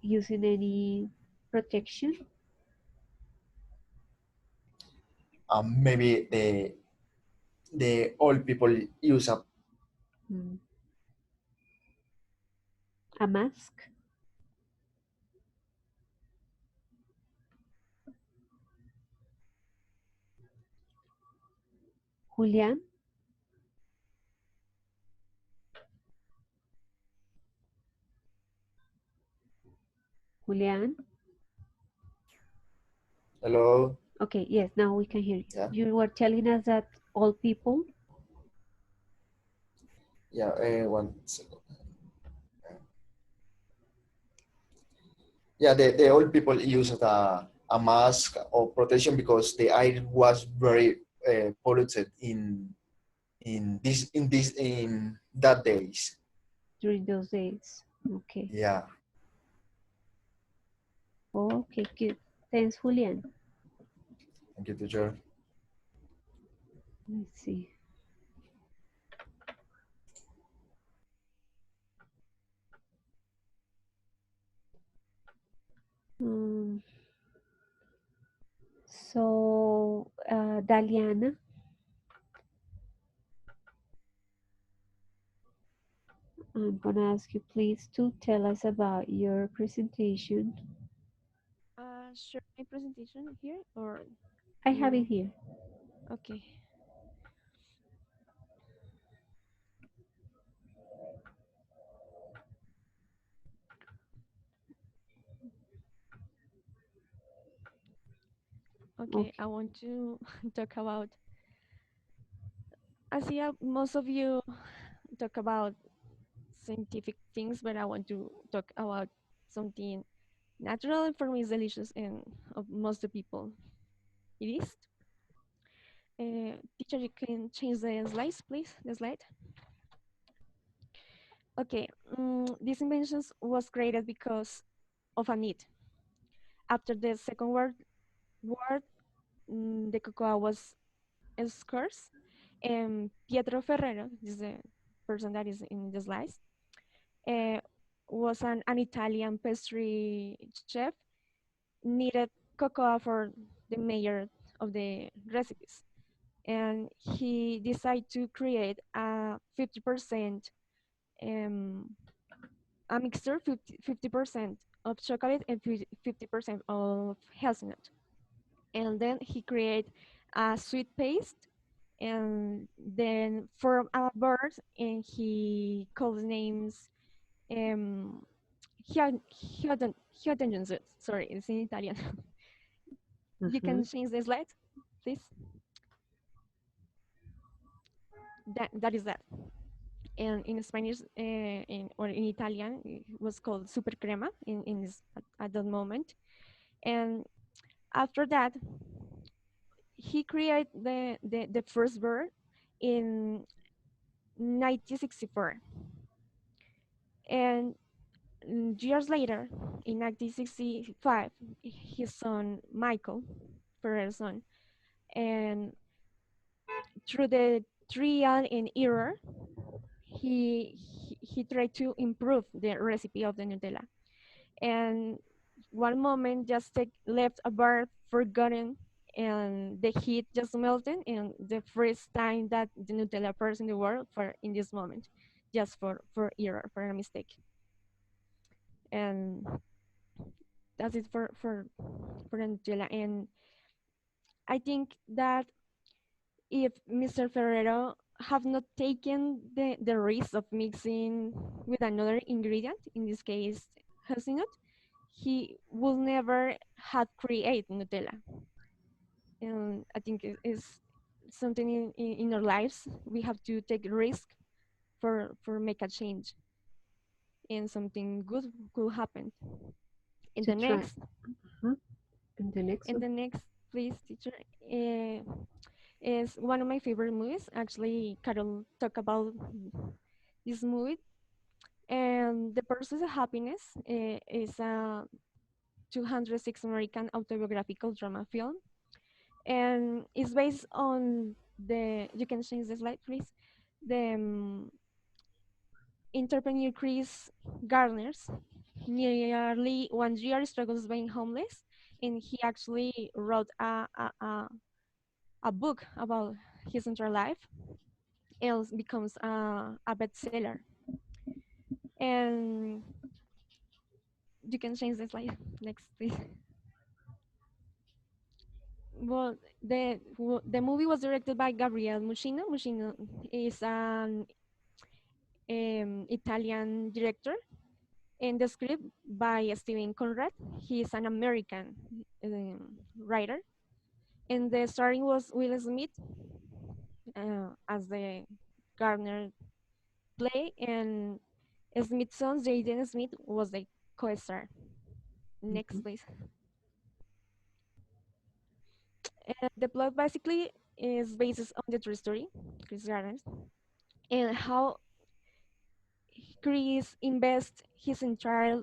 using any protection? Maybe the old people use a Mm. A mask? Julian? Julian? hello. Okay, yes, now we can hear you. Yeah. You were telling us that all people? Yeah. 1 second. Yeah, the old people use a mask or protection because the air was very polluted in that days. During those days. Okay. Yeah. Okay, good. Thanks, Julian. Thank you, teacher. Let's see. Um, so, Daliana, I'm gonna ask you please to tell us about your presentation. Share my presentation here or I have it you? here. Okay. Okay, Okay. I want to talk about. I see most of you talk about scientific things, but I want to talk about something natural and for me is delicious and of most of the people it is. Teacher, you can change the slides, please. The slide. Okay, this invention was created because of a need. After the Second World, the cocoa was scarce, and Pietro Ferrero, this is the person that is in the slides, uh, was an Italian pastry chef, needed cocoa for the major of the recipes. And he decided to create a 50% a mixture 50% of chocolate and 50% of hazelnut. And then he created a sweet paste and then form a bird and he calls names um sorry, it's in Italian. You can change the slide, please. That is that. And in Spanish or in Italian, it was called super crema at that moment. And after that, he created the first bird in 1964. And years later, in 1965, his son, Michael, Ferrer's son, and through the trial and error, he tried to improve the recipe of the Nutella. And one moment just left a bar forgotten and the heat just melted and the first time that the Nutella appears in the world for in this moment, just for error, for a mistake. And that's it for the Nutella. And I think that if Mr. Ferrero have not taken the risk of mixing with another ingredient, in this case hazelnut, he will never had create Nutella. And I think it is something in our lives. We have to take risk for make a change, and something good could happen. In To the try. next, And the next one. please, teacher, is one of my favorite movies. Actually, Carol talked about this movie, and The Pursuit of Happiness is a 206 American autobiographical drama film, and it's based on the. You can change the slide, please. The entrepreneur Chris Gardner's nearly 1 year struggles being homeless, and he actually wrote a book about his entire life. Else becomes a bestseller, and you can change the slide next, please. Well, the movie was directed by Gabriel Muccino. Muccino is an Italian director, and the script by Steven Conrad. He is an American writer, and the starring was Will Smith as the Gardner play, and Smith's son Jaden Smith was the co-star. Next, please. The plot basically is based on the true story, Chris Gardner, and how Chris invests his entire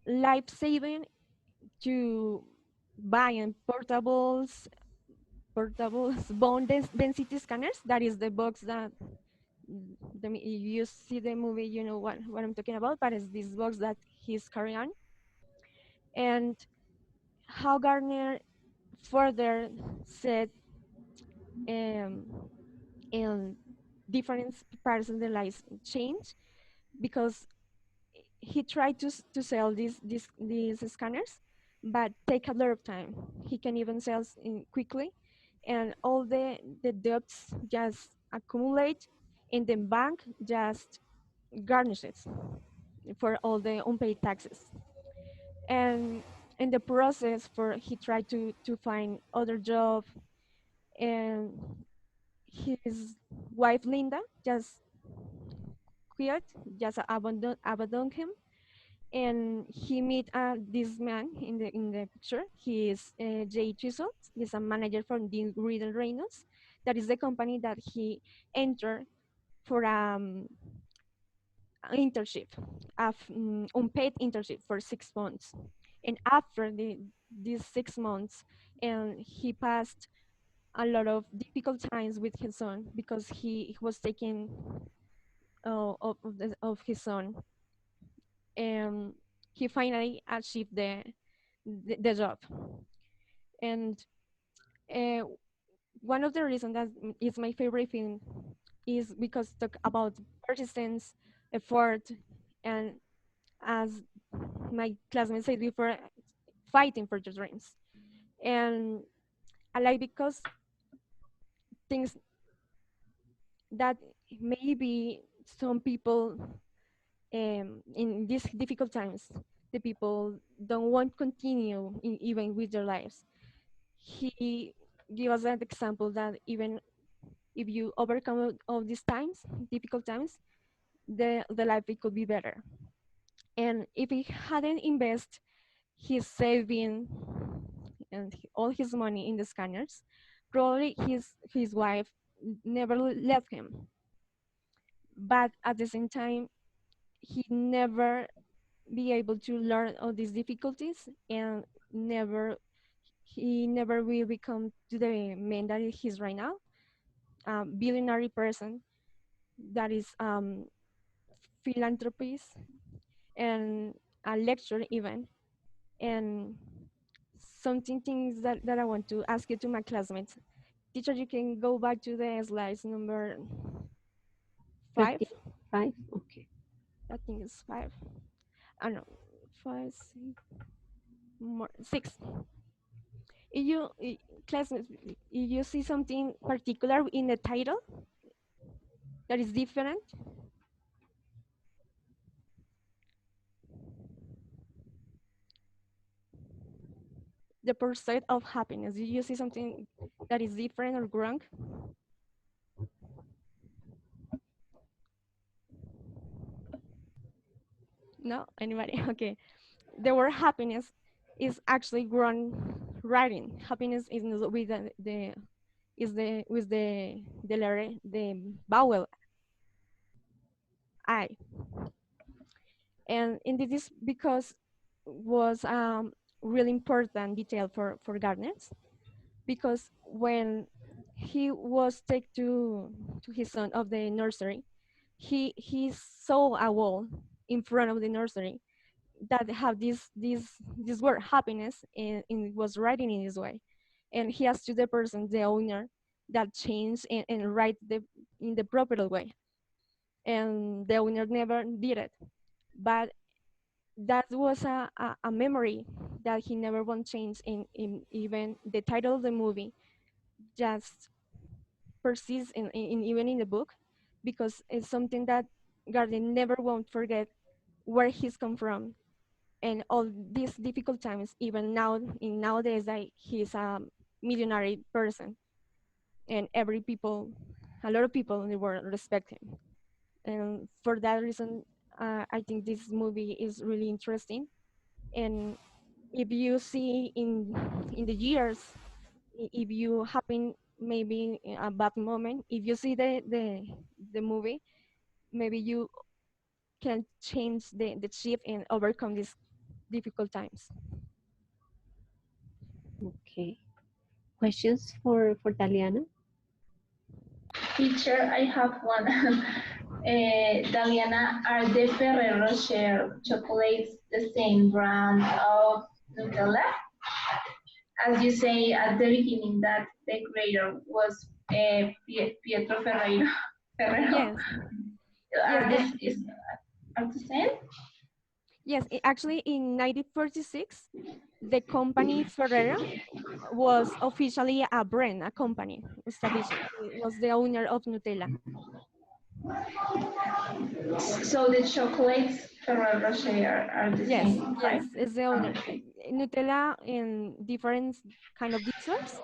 life saving to buying portables bone density scanners. That is the box that you see the movie, you know what I'm talking about, but it's this box that he's carrying on. And how Gardner further said in different parts of the life change, because he tried to sell these scanners, but take a lot of time. He can even sell quickly, and all the debts just accumulate, and the bank just garnishes for all the unpaid taxes. And in the process, for he tried to find other job, and his wife Linda just quit, just abandoned him, and he meet this man in the picture. He is Jay Chisholm. He's a manager from the Reader Reynolds. That is the company that he entered for an internship, unpaid internship for 6 months. And after these 6 months, and he passed a lot of difficult times with his son, because he was taking of his son, and he finally achieved the job. And uh, one of the reasons that is my favorite film is because talk about persistence, effort, and, as my classmates said before, fighting for your dreams. And I like because things that maybe some people in these difficult times, the people don't want to continue even with their lives. He gave us an example that even if you overcome all these times, difficult times, the life it could be better. And if he hadn't invested his saving and all his money in the scanners, probably his wife never left him. But at the same time, he never be able to learn all these difficulties, and he never will become to the man that he's right now, billionaire person that is philanthropist and a lecturer even. And something things that I want to ask you to my classmates. Teacher, you can go back to the slides number 5. 5. Okay. I think it's 5. I know, 5, 6, more 6. If you classmates, if you see something particular in the title that is different, the pursuit of happiness. Do you see something that is different or wrong? No? Anybody? Okay. The word happiness is actually grown writing. Happiness is with the is the with the letter the vowel I, and this is because was really important detail for Gardner, because when he was taken to his son of the nursery, he saw a wall in front of the nursery that have this word happiness, and was writing in this way, and he asked to the person, the owner, that change and write in the proper way, and the owner never did it, but that was a memory that he never won't change. In even the title of the movie just persists in even in the book, because it's something that Garden never won't forget where he's come from, and all these difficult times, even now in nowadays that he's a millionaire person, and a lot of people in the world respect him. And for that reason, I think this movie is really interesting. And if you see in the years, if you happen maybe in a bad moment, if you see the movie, maybe you can change the shift and overcome these difficult times. Okay. Questions for Daliana? Teacher, I have one. Daliana, are the Ferrero Rocher chocolates the same brand of Nutella? As you say at the beginning that the creator was Pietro Ferreiro. Ferrero. Yes, Are yes, are the same? yes. Actually, in 1946, the company Ferrero was officially a brand, a company established. It was the owner of Nutella. So the chocolates Ferrero Rocher are the Yes, same, yes, right? it's the owner. Nutella in different kind of desserts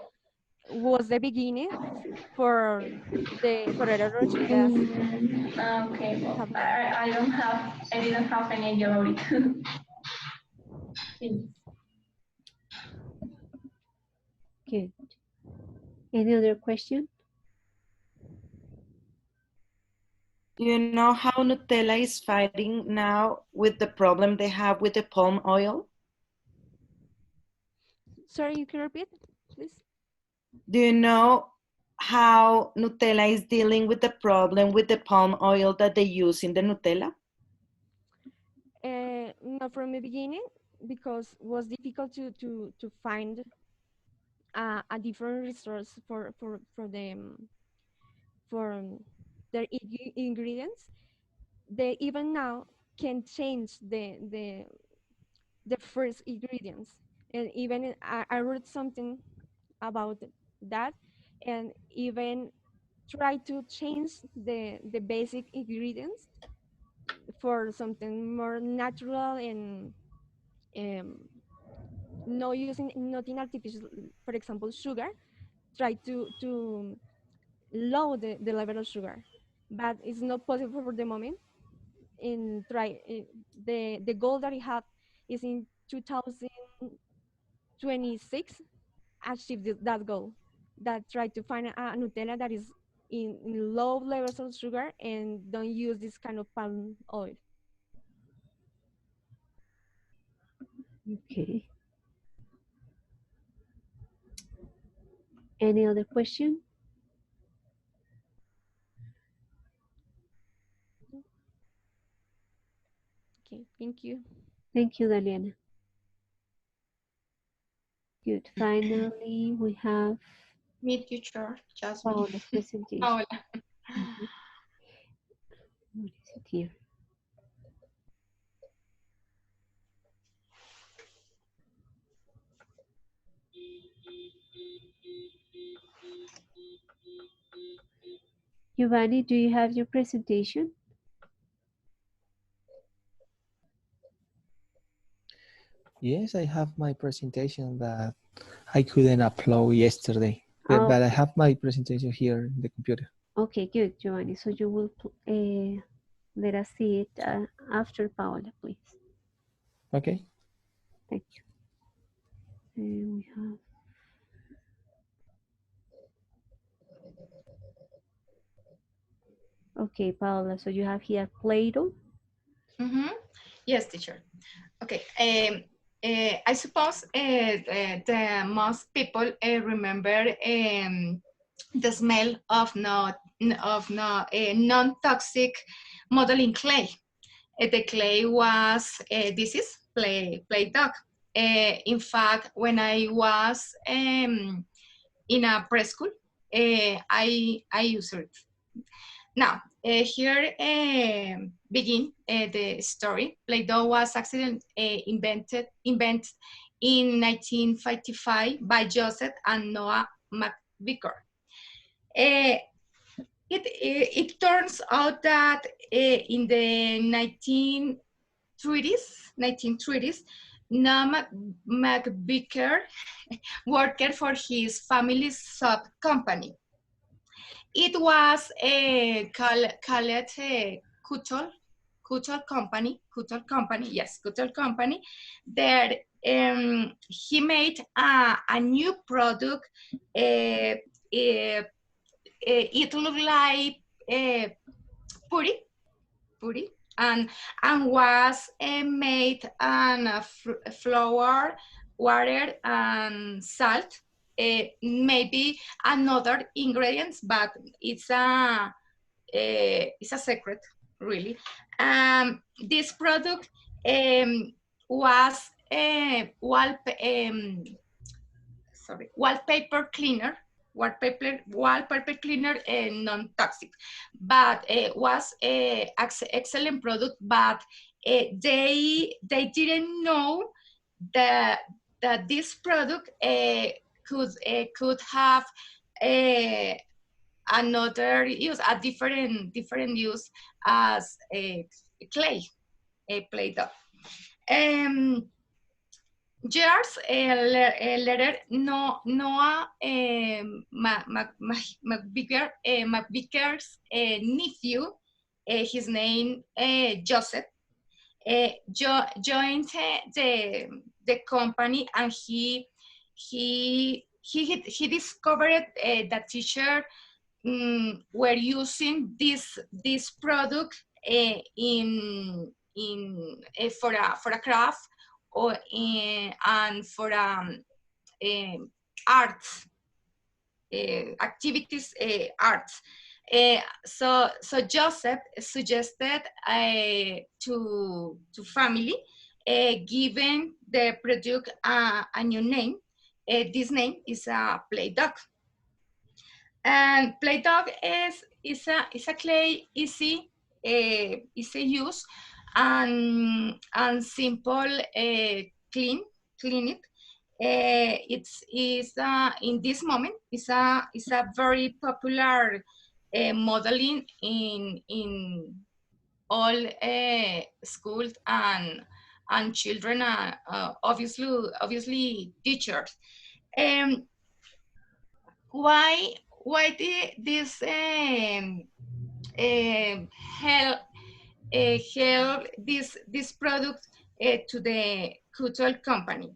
was the beginning for the Ferrero Rocher that Okay, we well, have now. I didn't have any idea about it. Thanks. Good. Any other question? Do you know how Nutella is fighting now with the problem they have with the palm oil? Sorry, you can repeat, please? Do you know how Nutella is dealing with the problem with the palm oil that they use in the Nutella? Not from the beginning, because it was difficult to find a different resource for them for their ingredients. They even now can change the first ingredients, and even I read something about that, and even try to change the basic ingredients for something more natural, and um, no using nothing artificial. For example, sugar, try to lower the level of sugar, but it's not possible for the moment. In try the goal that I have is in 2026 achieve that goal, that try to find a Nutella that is in low levels of sugar and don't use this kind of palm oil. Okay. Any other question? Okay, thank you. Thank you, Daliana. Good. Finally, we have Me, teacher, just me. Paola's presentation. Paola. Mhm. What is it here? Giovanni, do you have your presentation? Yes, I have my presentation that I couldn't upload yesterday, Oh, but I have my presentation here in the computer. okay, good, Giovanni. So you will let us see it after Paola, please. Okay. Thank you. We have. Okay, Paola. So you have here Play-Doh. Yes, teacher. Okay. I suppose the most people remember the smell of non-toxic modeling clay. The clay was this is Play-Doh. In fact, when I was in a preschool, I used it. Now, here begin the story. Play-Doh was invented in 1955 by Joseph and Noah McVicker. It turns out that in the 1930s, Noah McVicker worked for his family's sub company. It was called Kutol Company, that he made a new product. It looked like puri, and was made on flour, water, and salt. Maybe another ingredients, but it's a secret, really. This product was wallpaper cleaner, wallpaper cleaner, non-toxic, but was excellent product. But they didn't know that this product could have another use, a different use as a clay, Play-Doh. Years later, Noah McVicker's nephew, his name Joseph, joined the company, and he discovered that teacher were using this product in for a craft, or and for arts activities, arts. So Joseph suggested to family, giving the product a new name. This name is a Play-Doh. And Play-Doh is a clay easy use, and simple clean it. It's in this moment is a very popular modeling in all schools, and children, obviously teachers. Why this help this product to the Kutol company?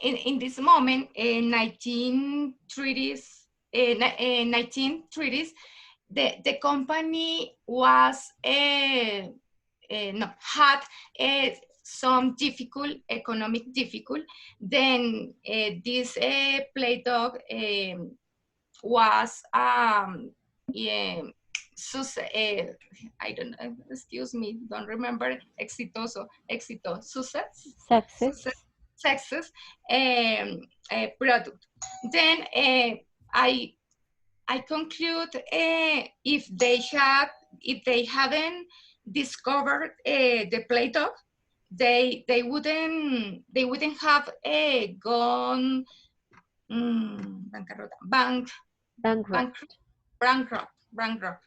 In this moment, 1930s, the company was had some economic difficult. Then this Play-Doh was I don't know, excuse me, don't remember, success product. Then I conclude, if they hadn't discovered the Play-Doh, they wouldn't have gone bankrupt.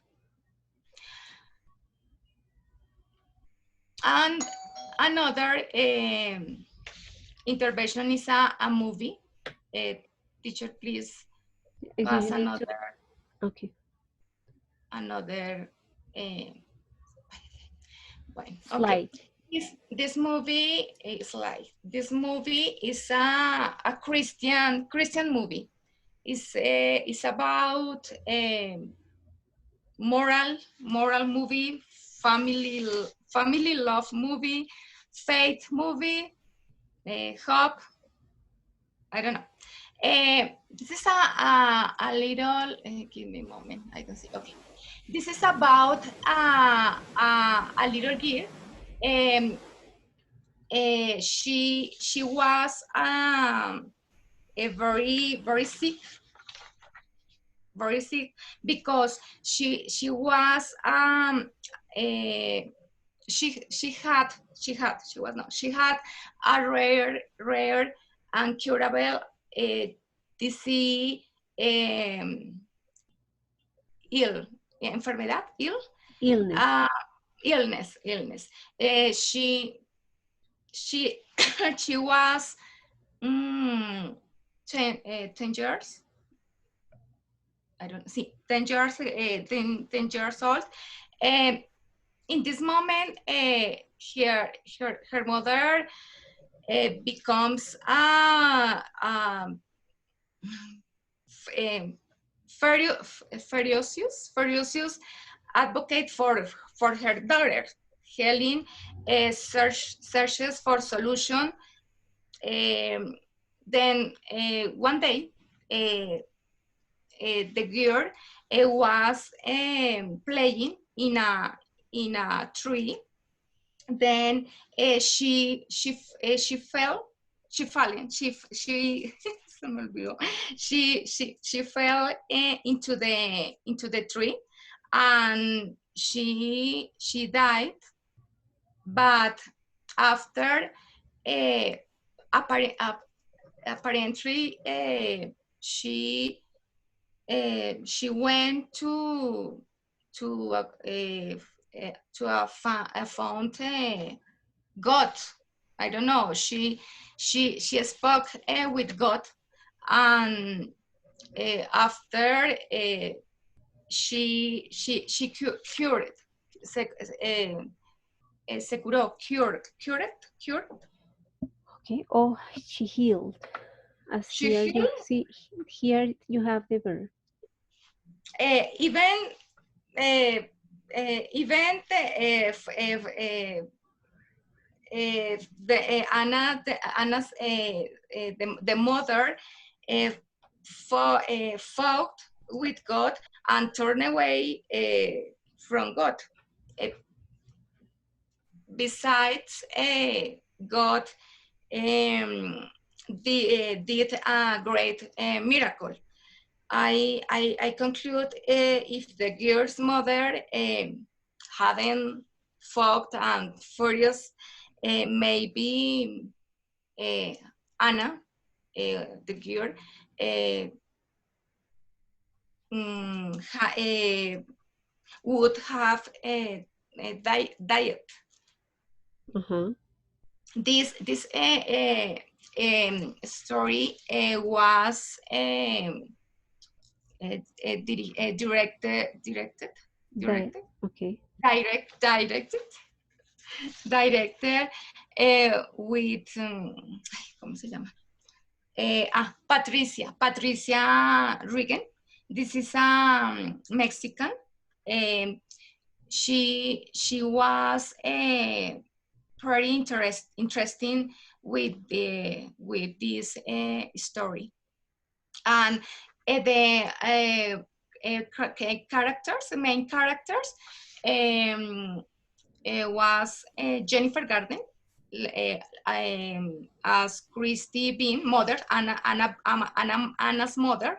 And another intervention is a movie. Teacher, please pass You need to, okay. another one. Okay. Slide. This movie is like, this movie is a Christian movie. It's about moral movie, family love movie, faith movie, hope. I don't know. This is a little. Give me a moment. I can see. Okay. This is about a little girl. She was a very sick, because she was she had a rare and curable disease, enfermedad, Illness. illness. She she was 10 years. I don't see 10 years 10 years old. In this moment, her mother becomes ferocious advocate for her daughter. Helen searches for solution. Then one day, the girl was playing in a tree. Then she fell. Se me olvidó. She fell into the tree, and she died. But after apparently she went to found God. I don't know. She spoke with God, and after she cured. Se curó, cured. Okay. Oh, she healed. As She here you healed. see, here you have the verb. Even Anna's the mother fought with God and turned away from God. Besides, God did a great miracle. I conclude if the girl's mother hadn't fought and furious, maybe Anna, the girl, would have died. This story was directed Okay. directed with ¿cómo se llama? Patricia Regan. This is Mexican. She was pretty interesting with this story, and the the main characters was Jennifer Garden as Christy Bean, mother, Anna's mother,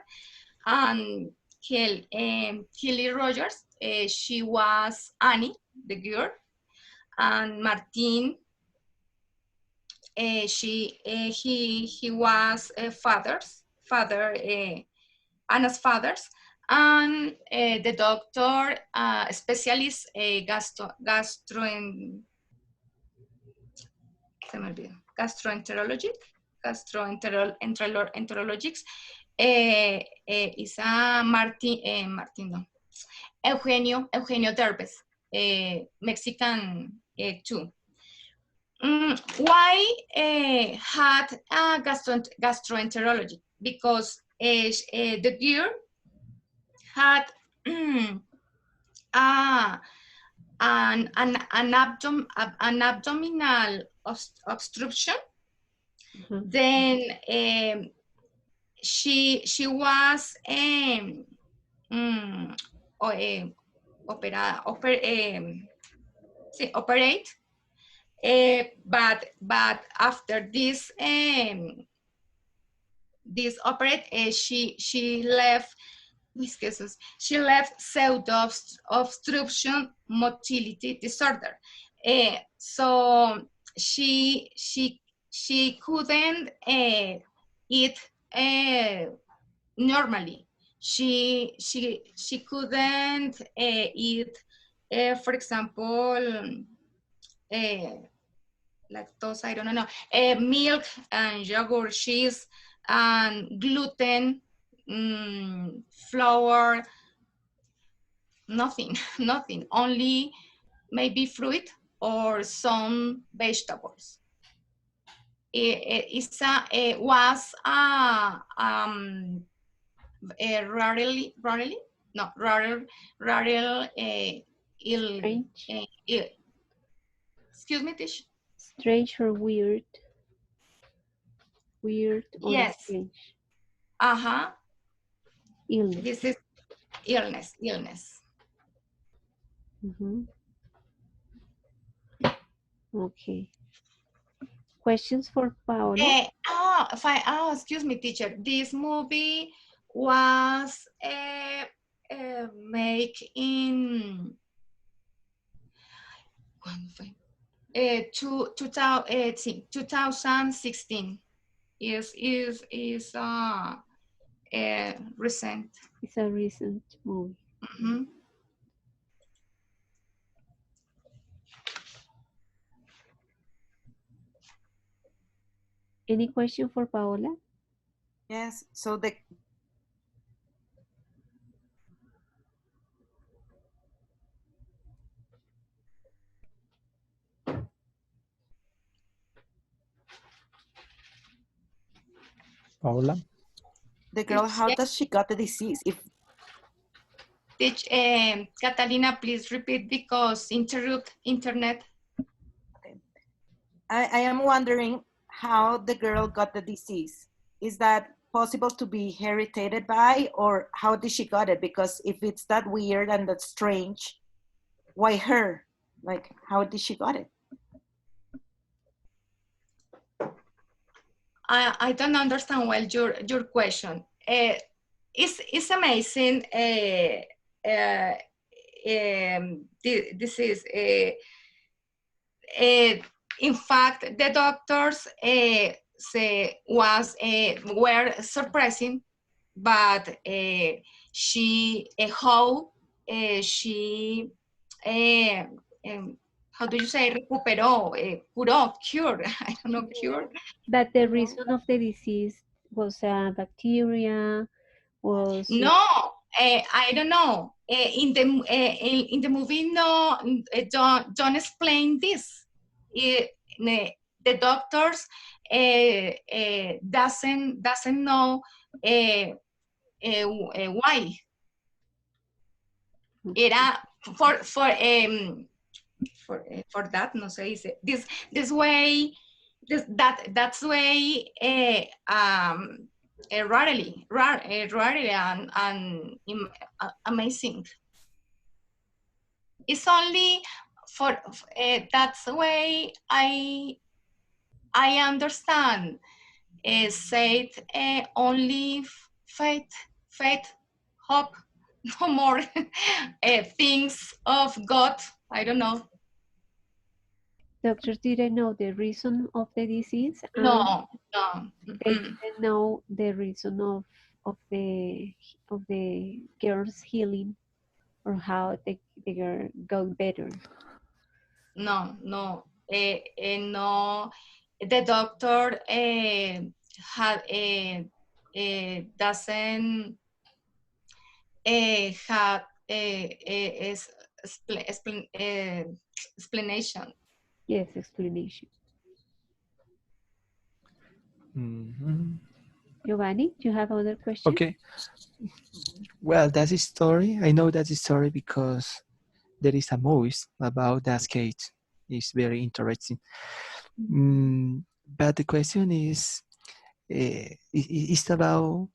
and Kelly Rogers, she was Annie, the girl, and Martin, he was father, Anna's fathers, and the doctor specialist, se me olvidó, gastroenterologics, is a Martin, no, Eugenio Derbez, Mexican too. Why had a gastroenterology? Because the girl had an abdominal obstruction. Then she was operate, but after this this operate, she left. She left pseudo obstruction motility disorder. So she couldn't eat normally. She couldn't eat, for example, lactose, I don't know, milk and yogurt, cheese, and gluten, flour, nothing, only maybe fruit or some vegetables. It was excuse me, Tish? Strange or weird? Weird or yes. strange? Illness. This is illness. Okay. Questions for Paola? Excuse me, teacher. This movie was made in 2016. Is recent. It's a recent movie. Any question for Paola? Yes. So the Paola? The girl, how does she got the disease? If Catalina, please repeat because internet. Okay. I am wondering how the girl got the disease. Is that possible to be inherited by, or how did she got it? Because if it's that weird and that strange, why her? Like, how did she got it? I don't understand well your question. It's amazing. This is in fact the doctors were surprising, but she how she how do you say recuperó, curó, cure? I don't know, cure. That the reason of the disease was a bacteria, was I don't know. In the movie, no, don't explain this. The doctors doesn't know why. Era for that, no se dice. This way, that's way rarely and amazing. It's only for that's the way I understand. Said only faith, hope, no more things of God. I don't know. Doctors didn't know the reason of the disease. No. They didn't know the reason of the girl's healing, or how the girl got better. No. No. the doctor doesn't have explanation. Yes, explanation. Mhm. Giovanni, do you have other questions? Okay. Well, that's a story. I know that's a story because there is a movie about that skate. It's very interesting. But the question is, it's about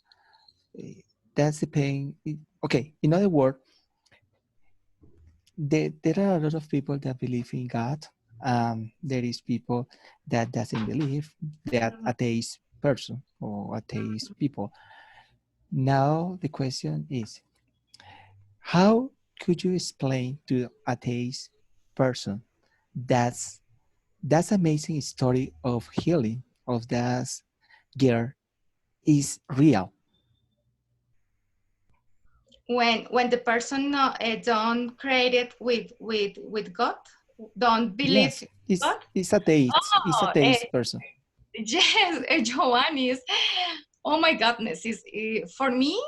that's the pain. Okay, in other words, there are a lot of people that believe in God. There is people that doesn't believe, that atheist person or atheist people. Now the question is, how could you explain to a atheist person that's amazing story of healing of that girl is real? When the person don't create it with God, don't believe Yes, in God. it's atheist. It's Oh, atheist person. yes, Giovanni is. Oh my goodness! Is for me.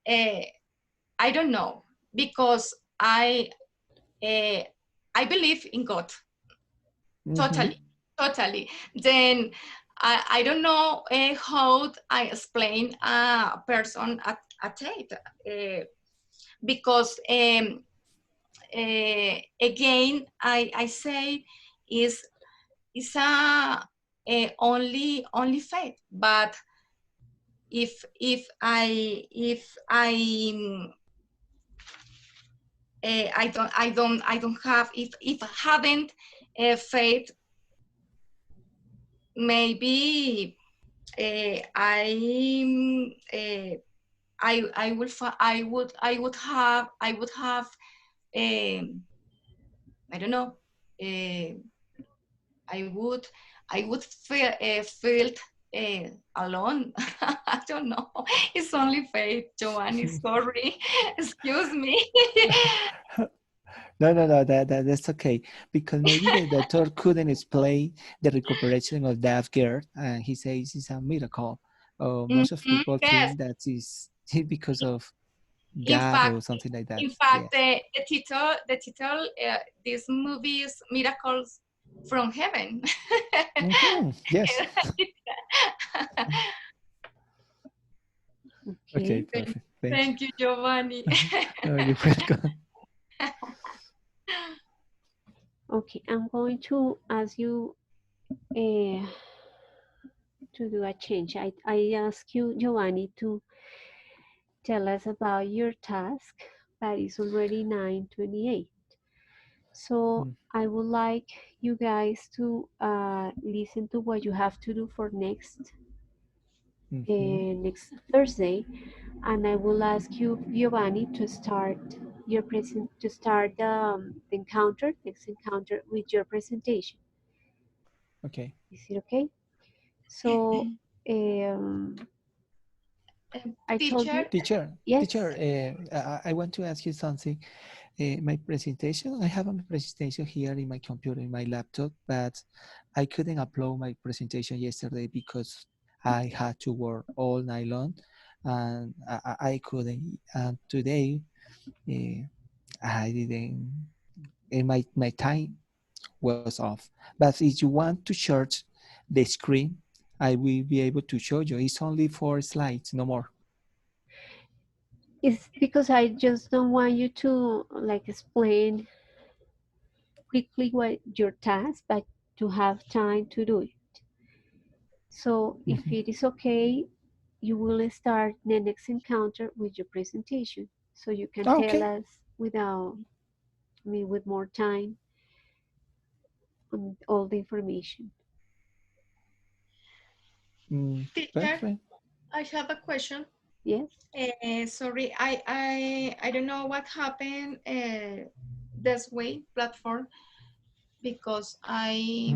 I don't know because I believe in God totally, totally. Then I don't know how I explain a person at it because again I say is only faith, but if I don't have if I haven't faith, maybe I will I would have I don't know uh, I would feel alone. I don't know. It's only faith, Giovanni. Sorry, excuse me. No, that's okay. Because maybe the doctor couldn't explain the recuperation of that girl, and he says it's a miracle. Most of people Yes. think that is because of In God or fact, something like that. in fact, Yes. the title, this movie is Miracles from Heaven. Yes. Okay, Okay. perfect. Thank you. Thank you, Giovanni. You're welcome. Okay, I'm going to ask you uh, to do a change. I ask you, Giovanni, to tell us about your task, but it's already 9:28. So I would like you guys to listen to what you have to do for next Thursday, and I will ask you, Giovanni, to start the next encounter with your presentation. Okay. Is it okay? So I told you. Teacher, Yes. Teacher, I want to ask you something. My presentation, I have a presentation here in my computer, in my laptop, but I couldn't upload my presentation yesterday because I had to work all night long and I couldn't. And today, I didn't, and my time was off. But if you want to search the screen, I will be able to show you. It's only 4 slides, no more. It's because I just don't want you to like explain quickly what your task, but to have time to do it. So if it is okay, you will start the next encounter with your presentation. So you can tell Okay. us with more time on all the information. teacher, Perfect. I have a question. Yes. Sorry, I don't know what happened this way platform because I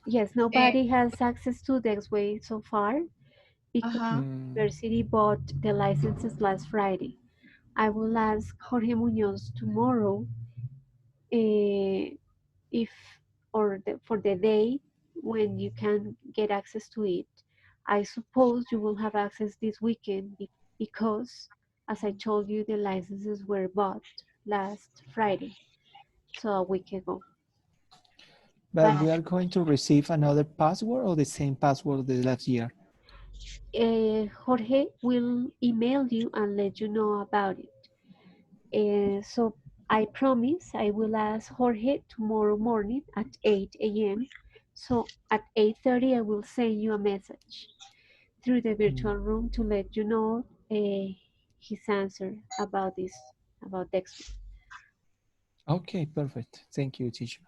Yes, nobody has access to the X-Way so far because university bought the licenses last Friday. I will ask Jorge Munoz tomorrow if for the day when you can get access to it. I suppose you will have access this weekend because, as I told you, the licenses were bought last Friday, so a week ago. But we are going to receive another password or the same password the last year? Jorge will email you and let you know about it. So I promise I will ask Jorge tomorrow morning at 8 a.m. So at 8:30 I will send you a message through the virtual room to let you know his answer about this, about Dexter. Okay, perfect. Thank you, teacher.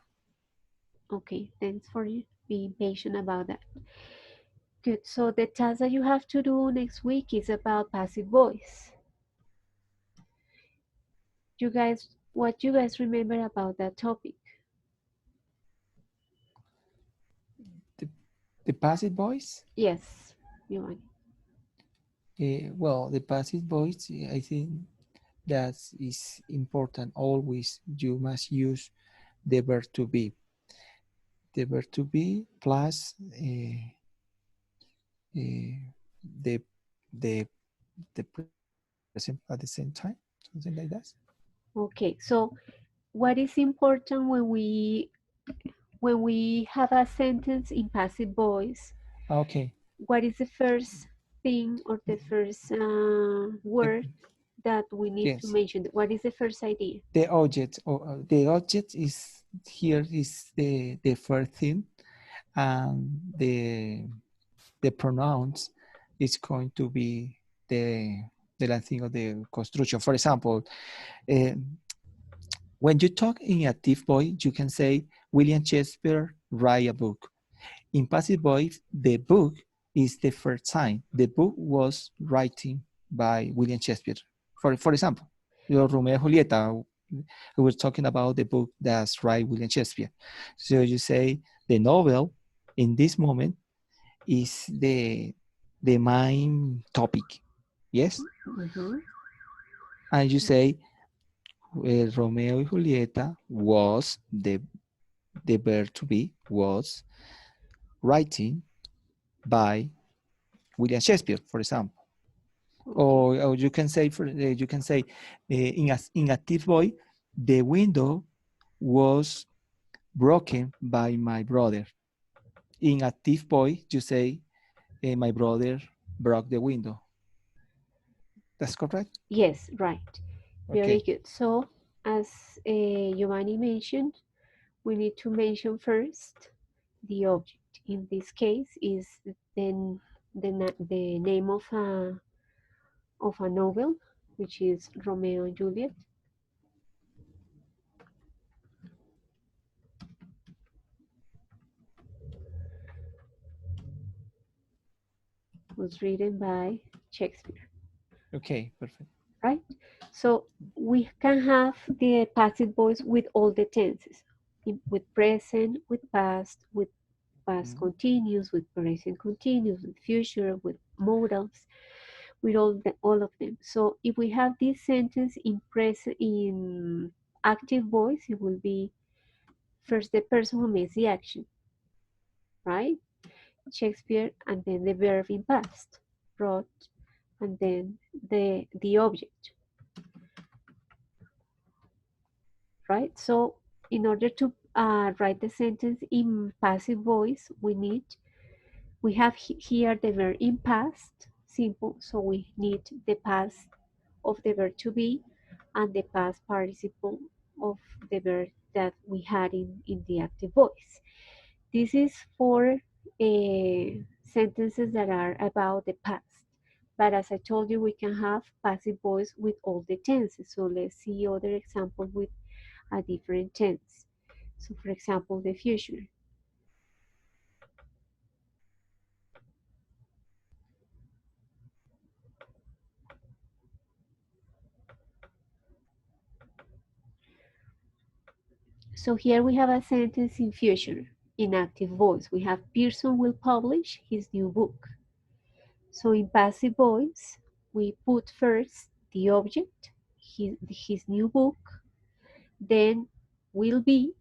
Okay, thanks for being patient about that. Good, so the task that you have to do next week is about passive voice. What you guys remember about that topic? The passive voice? Yes, Giovanni. Well, the passive voice, I think that is important. Always you must use the verb to be. The verb to be plus the present at the same time, something like that. Okay, so what is important when we have a sentence in passive voice? Okay. What is the first thing or the first word that we need to Yes. mention? What is the first idea? The object, or the object is here is the first thing, and the pronouns is going to be the last thing of the construction. For example, when you talk in active voice, you can say William Shakespeare write a book. In passive voice, the book is the first time. The book was written by William Shakespeare. For example, your Romeo and Julieta, we were talking about the book that's right William Shakespeare. So you say the novel in this moment is the main topic. Yes? Mm-hmm. And you say Romeo and Julieta was the verb to be was writing by William Shakespeare, for example. Okay. Or you can say in active voice, the window was broken by my brother. In active voice, you say my brother broke the window. That's correct? Yes, right. Very Okay. good. So as Giovanni mentioned, we need to mention first the object. In this case is then the name of a novel, which is Romeo and Juliet. Was written by Shakespeare. Okay, perfect. Right? So we can have the passive voice with all the tenses, with present, with past continuous, with present continuous, with future, with modals, with all of them. So if we have this sentence in active voice, it will be first the person who makes the action, right? Shakespeare, and then the verb in past, wrote, and then the object, right? So in order to write the sentence in passive voice, we have here the verb in past simple, so we need the past of the verb to be and the past participle of the verb that we had in the active voice. This is for sentences that are about the past. But as I told you, we can have passive voice with all the tenses. So let's see other examples with a different tense. So for example, the future. So here we have a sentence in future, in active voice. We have Pearson will publish his new book. So in passive voice, we put first the object, his new book, then will be.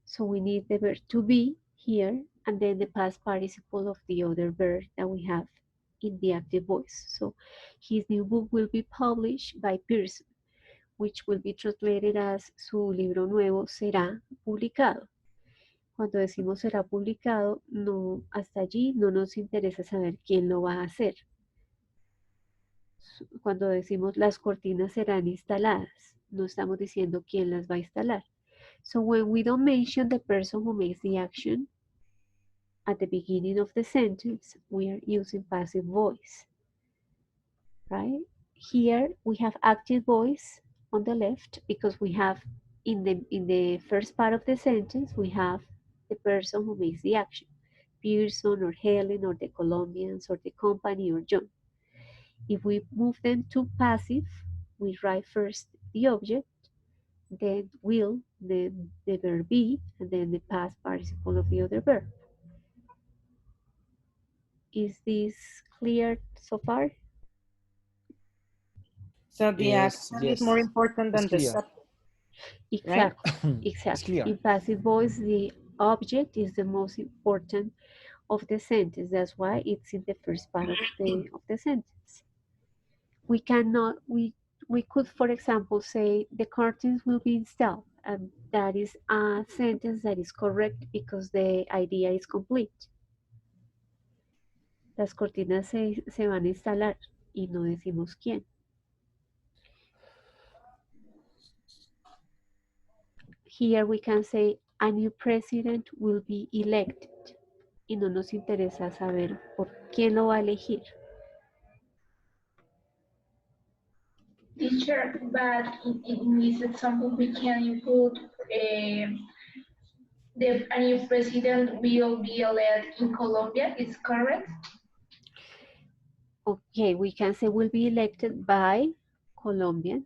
So we need the verb to be here, and then the past participle of the other verb that we have in the active voice. So his new book will be published by Pearson, which will be translated as su libro nuevo será publicado. Cuando decimos será publicado, no, hasta allí no nos interesa saber quién lo va a hacer. Cuando decimos las cortinas serán instaladas, no estamos diciendo quién las va a instalar. So when we don't mention the person who makes the action at the beginning of the sentence, we are using passive voice, right? Here we have active voice on the left because we have in the first part of the sentence, we have the person who makes the action, Pearson or Helen or the Colombians or the company or John. If we move them to passive, we write first the object, then will, then the verb be, and then the past participle of the other verb. Is this clear so far? So the Yes, accent is more yes. important than It's the clear. subject. Exactly, It's exactly. clear. In passive voice, the object is the most important of the sentence. That's why it's in the first part of the sentence. We cannot, we could, for example, say the curtains will be installed, and that is a sentence that is correct because the idea is complete. Las cortinas se van a instalar y no decimos quién. Here we can say a new president will be elected y no nos interesa saber por quién lo va a elegir. Teacher, but in this example, we can include a new president will be elected in Colombia. Is correct? Okay, we can say will be elected by Colombians.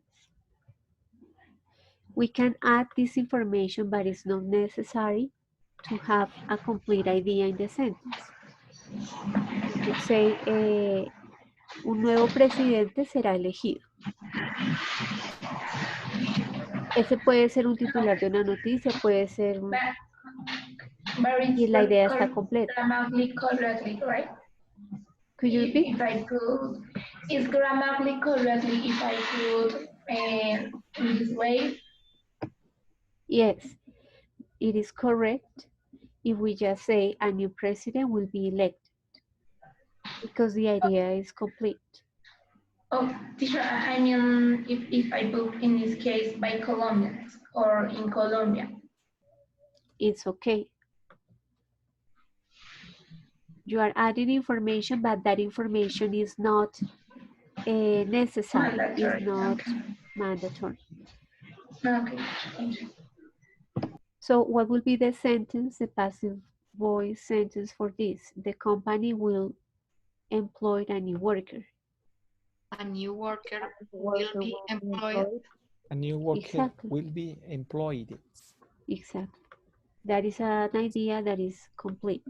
We can add this information, but it's not necessary to have a complete idea in the sentence. We could say, un nuevo presidente será elegido. Ese puede ser un titular de una noticia, puede ser un... But it's Y la idea está completa. grammatically correctly, right? Could you repeat? If I could, it's grammatically correctly if I could in this way. Yes, it is correct if we just say a new president will be elected because the idea is complete. Oh, teacher, I mean, if I book in this case by Colombians or in Colombia. It's okay. You are adding information, but that information is not necessary, Mandatory. is not Okay. mandatory. Okay, thank you. So what will be the sentence, the passive voice sentence for this? The company will employ a new worker. A new worker will be employed. A new worker Exactly. will be employed. Exactly. That is an idea that is complete.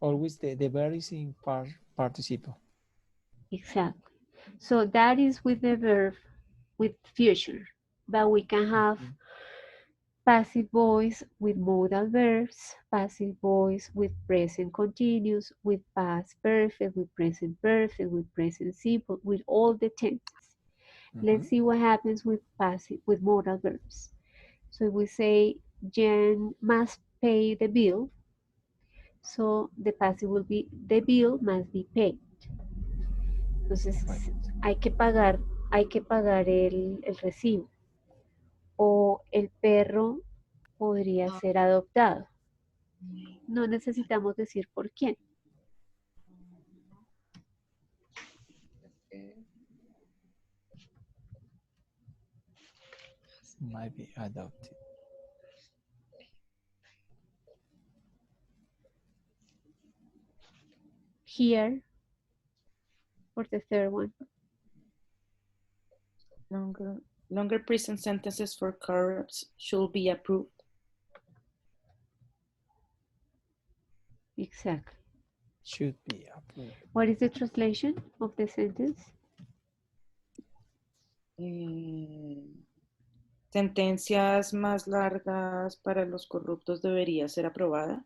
Always the verb is in participle. Exactly. So that is with the verb with future, but we can have passive voice with modal verbs, passive voice with present continuous, with past perfect, with present perfect, with present simple, with all the tenses. Let's see what happens with passive, with modal verbs. So we say Jen must pay the bill. So the passive will be the bill must be paid. Entonces hay que pagar el recibo. O el perro podría ser adoptado. No necesitamos decir por quién. Might be adopted. Here, for the third one. Longer present sentences for verbs should be approved. Exactly. Should be approved. What is the translation of the sentence? sentencias más largas para los corruptos debería ser aprobada.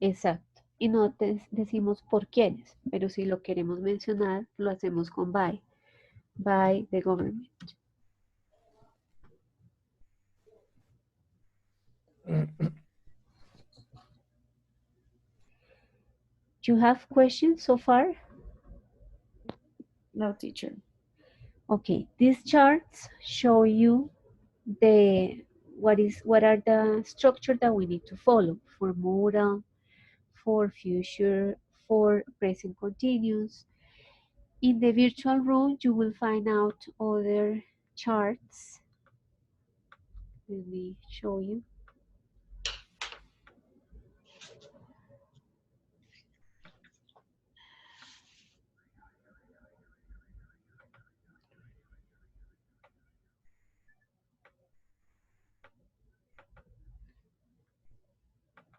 Exacto. Y no decimos por quiénes, pero si lo queremos mencionar, lo hacemos con by the government. Do you have questions so far? No, teacher. Okay, these charts show you what are the structure that we need to follow for modal, for future, for present continuous. In the virtual room, you will find out other charts. Let me show you.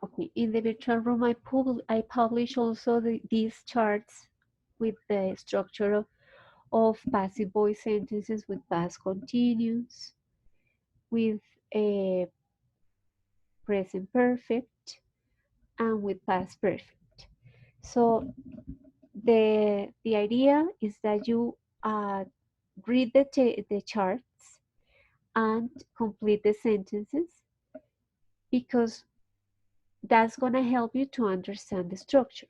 Okay, in the virtual room, I publish also these charts with the structure of passive voice sentences with past continuous, with a present perfect, and with past perfect. So the idea is that you read the charts and complete the sentences, because that's going to help you to understand the structure.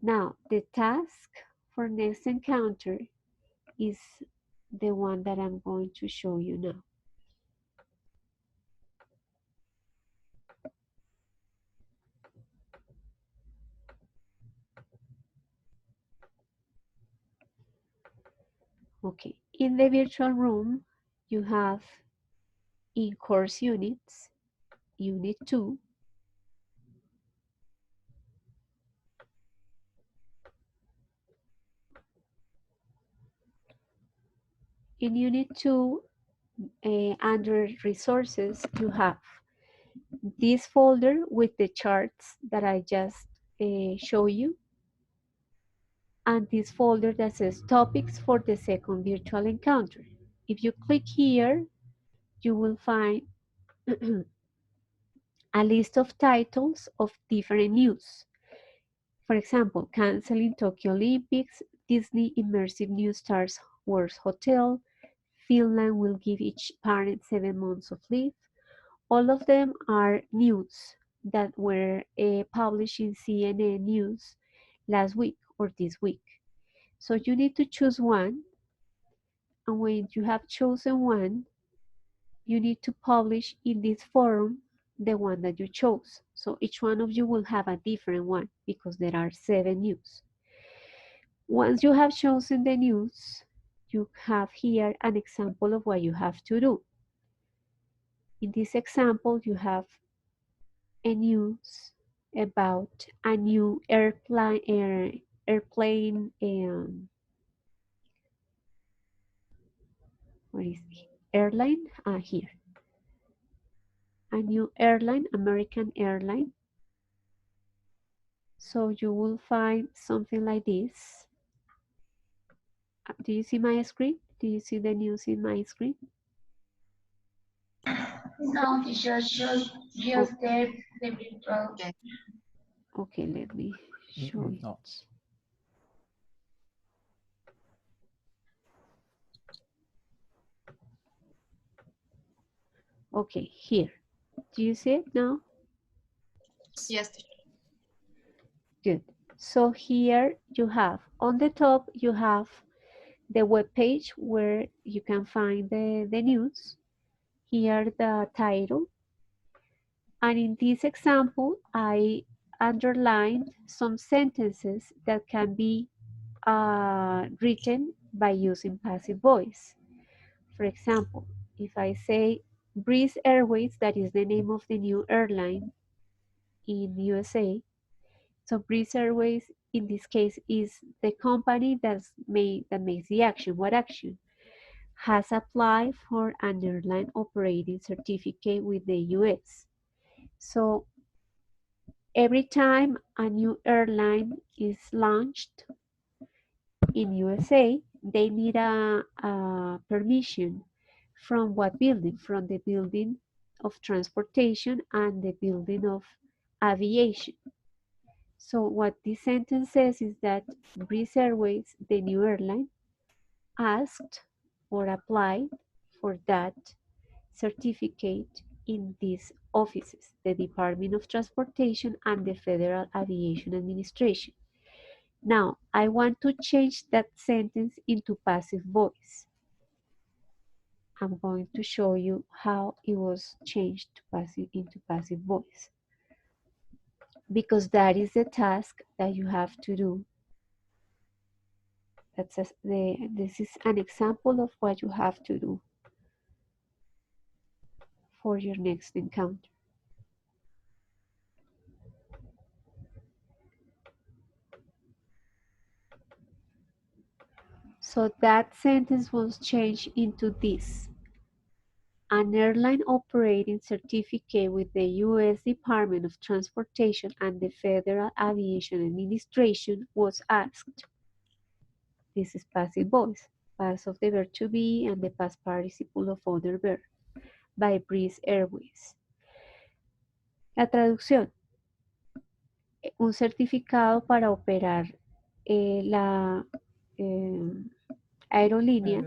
Now, the task for next encounter is the one that I'm going to show you now. Okay, in the virtual room, you have in course units, unit 2, in unit 2, under resources, you have this folder with the charts that I just show you, and this folder that says topics for the second virtual encounter. If you click here, you will find a list of titles of different news. For example, canceling Tokyo Olympics, Disney Immersive New Stars Wars Hotel, Finland will give each parent 7 months of leave. All of them are news that were published in CNN News last week or this week. So you need to choose one, and when you have chosen one, you need to publish in this forum the one that you chose. So each one of you will have a different one because there are 7 news. Once you have chosen the news, you have here an example of what you have to do. In this example, you have a news about a new airplane what is it? Airline? Here. A new airline, American airline. So you will find something like this. Do you see my screen? Do you see the news in my screen? No, teacher, just the virtual. Okay, let me show you. No. Okay, here. Do you see it now? Yes. Good. So here you have, on the top, you have the web page where you can find the news. Here the title. And in this example, I underlined some sentences that can be written by using passive voice. For example, if I say Breeze Airways, that is the name of the new airline in USA. So Breeze Airways, in this case, is the company that makes the action. What action? Has applied for an airline operating certificate with the US. So every time a new airline is launched in USA, they need a permission From what building? From the building of transportation and the building of aviation. So what this sentence says is that Breeze Airways, the new airline, asked or applied for that certificate in these offices, the Department of Transportation and the Federal Aviation Administration. Now, I want to change that sentence into passive voice. I'm going to show you how it was changed to into passive voice, because that is the task that you have to do. This is an example of what you have to do for your next encounter. So that sentence was changed into this. An airline operating certificate with the U.S. Department of Transportation and the Federal Aviation Administration was asked. This is passive voice, past of the verb to be and the past participle of other verb, by Breeze Airways. La traducción. Un certificado para operar la aerolínea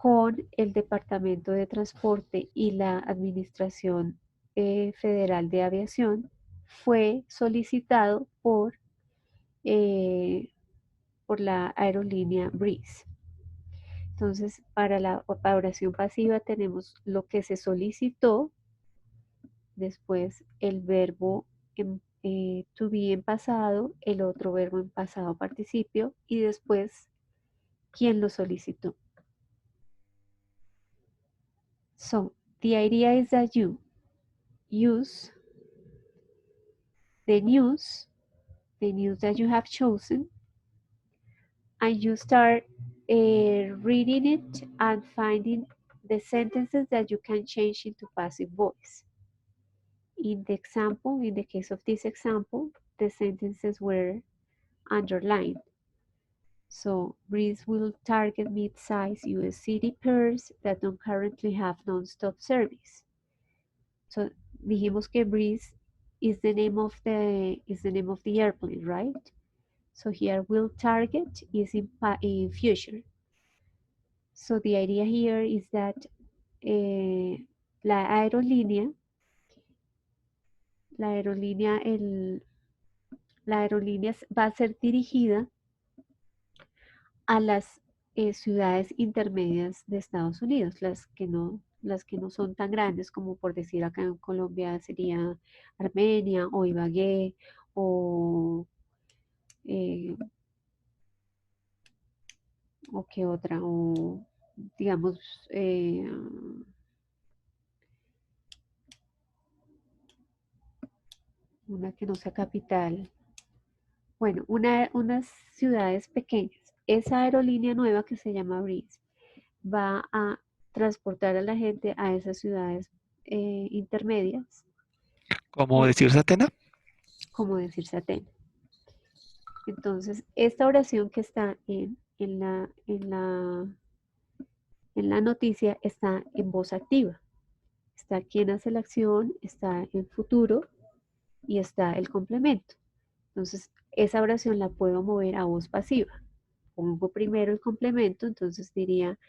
con el Departamento de Transporte y la Administración Federal de Aviación fue solicitado por la aerolínea Breeze. Entonces, para la oración pasiva tenemos lo que se solicitó, después el verbo to be en pasado, el otro verbo en pasado participio y después quién lo solicitó. So, the idea is that you use the news that you have chosen, and you start reading it and finding the sentences that you can change into passive voice. In the example, in the case of this example, the sentences were underlined. So, Breeze will target mid-size US city pairs that don't currently have non-stop service. So, dijimos que Breeze is the name of the airplane, right? So here will target is in future. So the idea here is that la aerolínea va a ser dirigida a las ciudades intermedias de Estados Unidos, las que no son tan grandes, como por decir acá en Colombia sería Armenia o Ibagué o qué otra, o digamos una que no sea capital. Bueno, unas ciudades pequeñas. Esa aerolínea nueva que se llama Breeze va a transportar a la gente a esas ciudades intermedias. ¿Cómo decirse Atena? Como decirse Atena. Entonces, esta oración que está en la noticia está en voz activa. Está quien hace la acción, está en futuro y está el complemento. Entonces, esa oración la puedo mover a voz pasiva. Pongo primero el complemento, entonces diría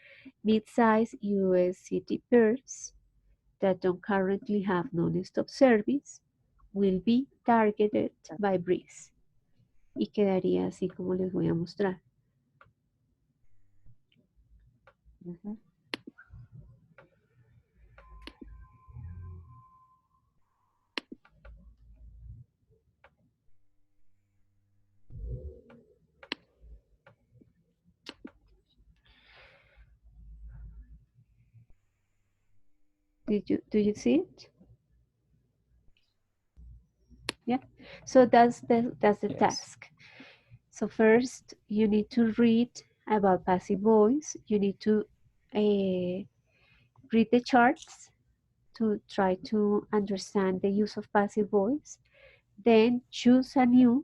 mid-size US city pairs that don't currently have non-stop service will be targeted by Breeze. Y quedaría así como les voy a mostrar. Do you see it? Yeah. So that's the yes. Task. So first, you need to read about passive voice. You need to read the charts to try to understand the use of passive voice. Then choose the news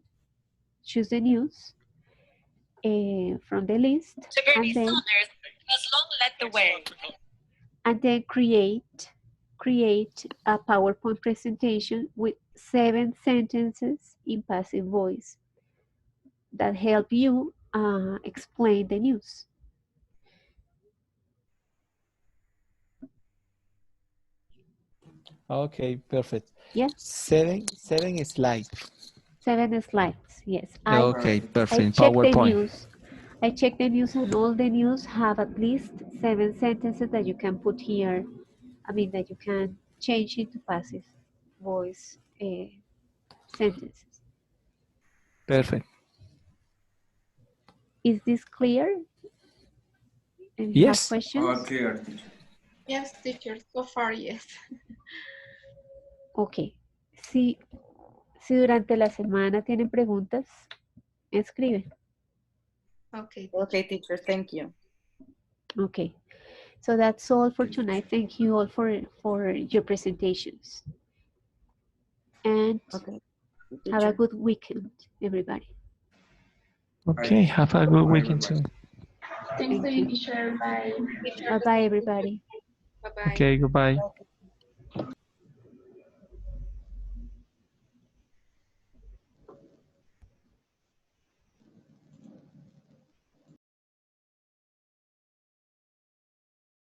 from the list. And then, Saunders has long led the way. and then create a PowerPoint presentation with 7 sentences in passive voice that help you explain the news. Okay, perfect. Yes, 7 slides. 7 slides. Yes, Okay, I perfect. checked the PowerPoint. news. I checked the news, and all the news have at least 7 sentences that you can put here. I mean, that you can change into passive voice sentences. Perfect. Is this clear? And you have Yes. questions? All clear. Yes, teacher, so far, yes. Ok. Si durante la semana tienen preguntas, escriben. Okay. Okay, teacher, thank you. Okay. So that's all for tonight. Thank you all for your presentations. And Okay. have a Teacher. good weekend, everybody. Okay, have a good weekend too. Thanks to Thank you, you. teacher. Bye. Teacher, Bye-bye, everybody. bye-bye. Okay, goodbye.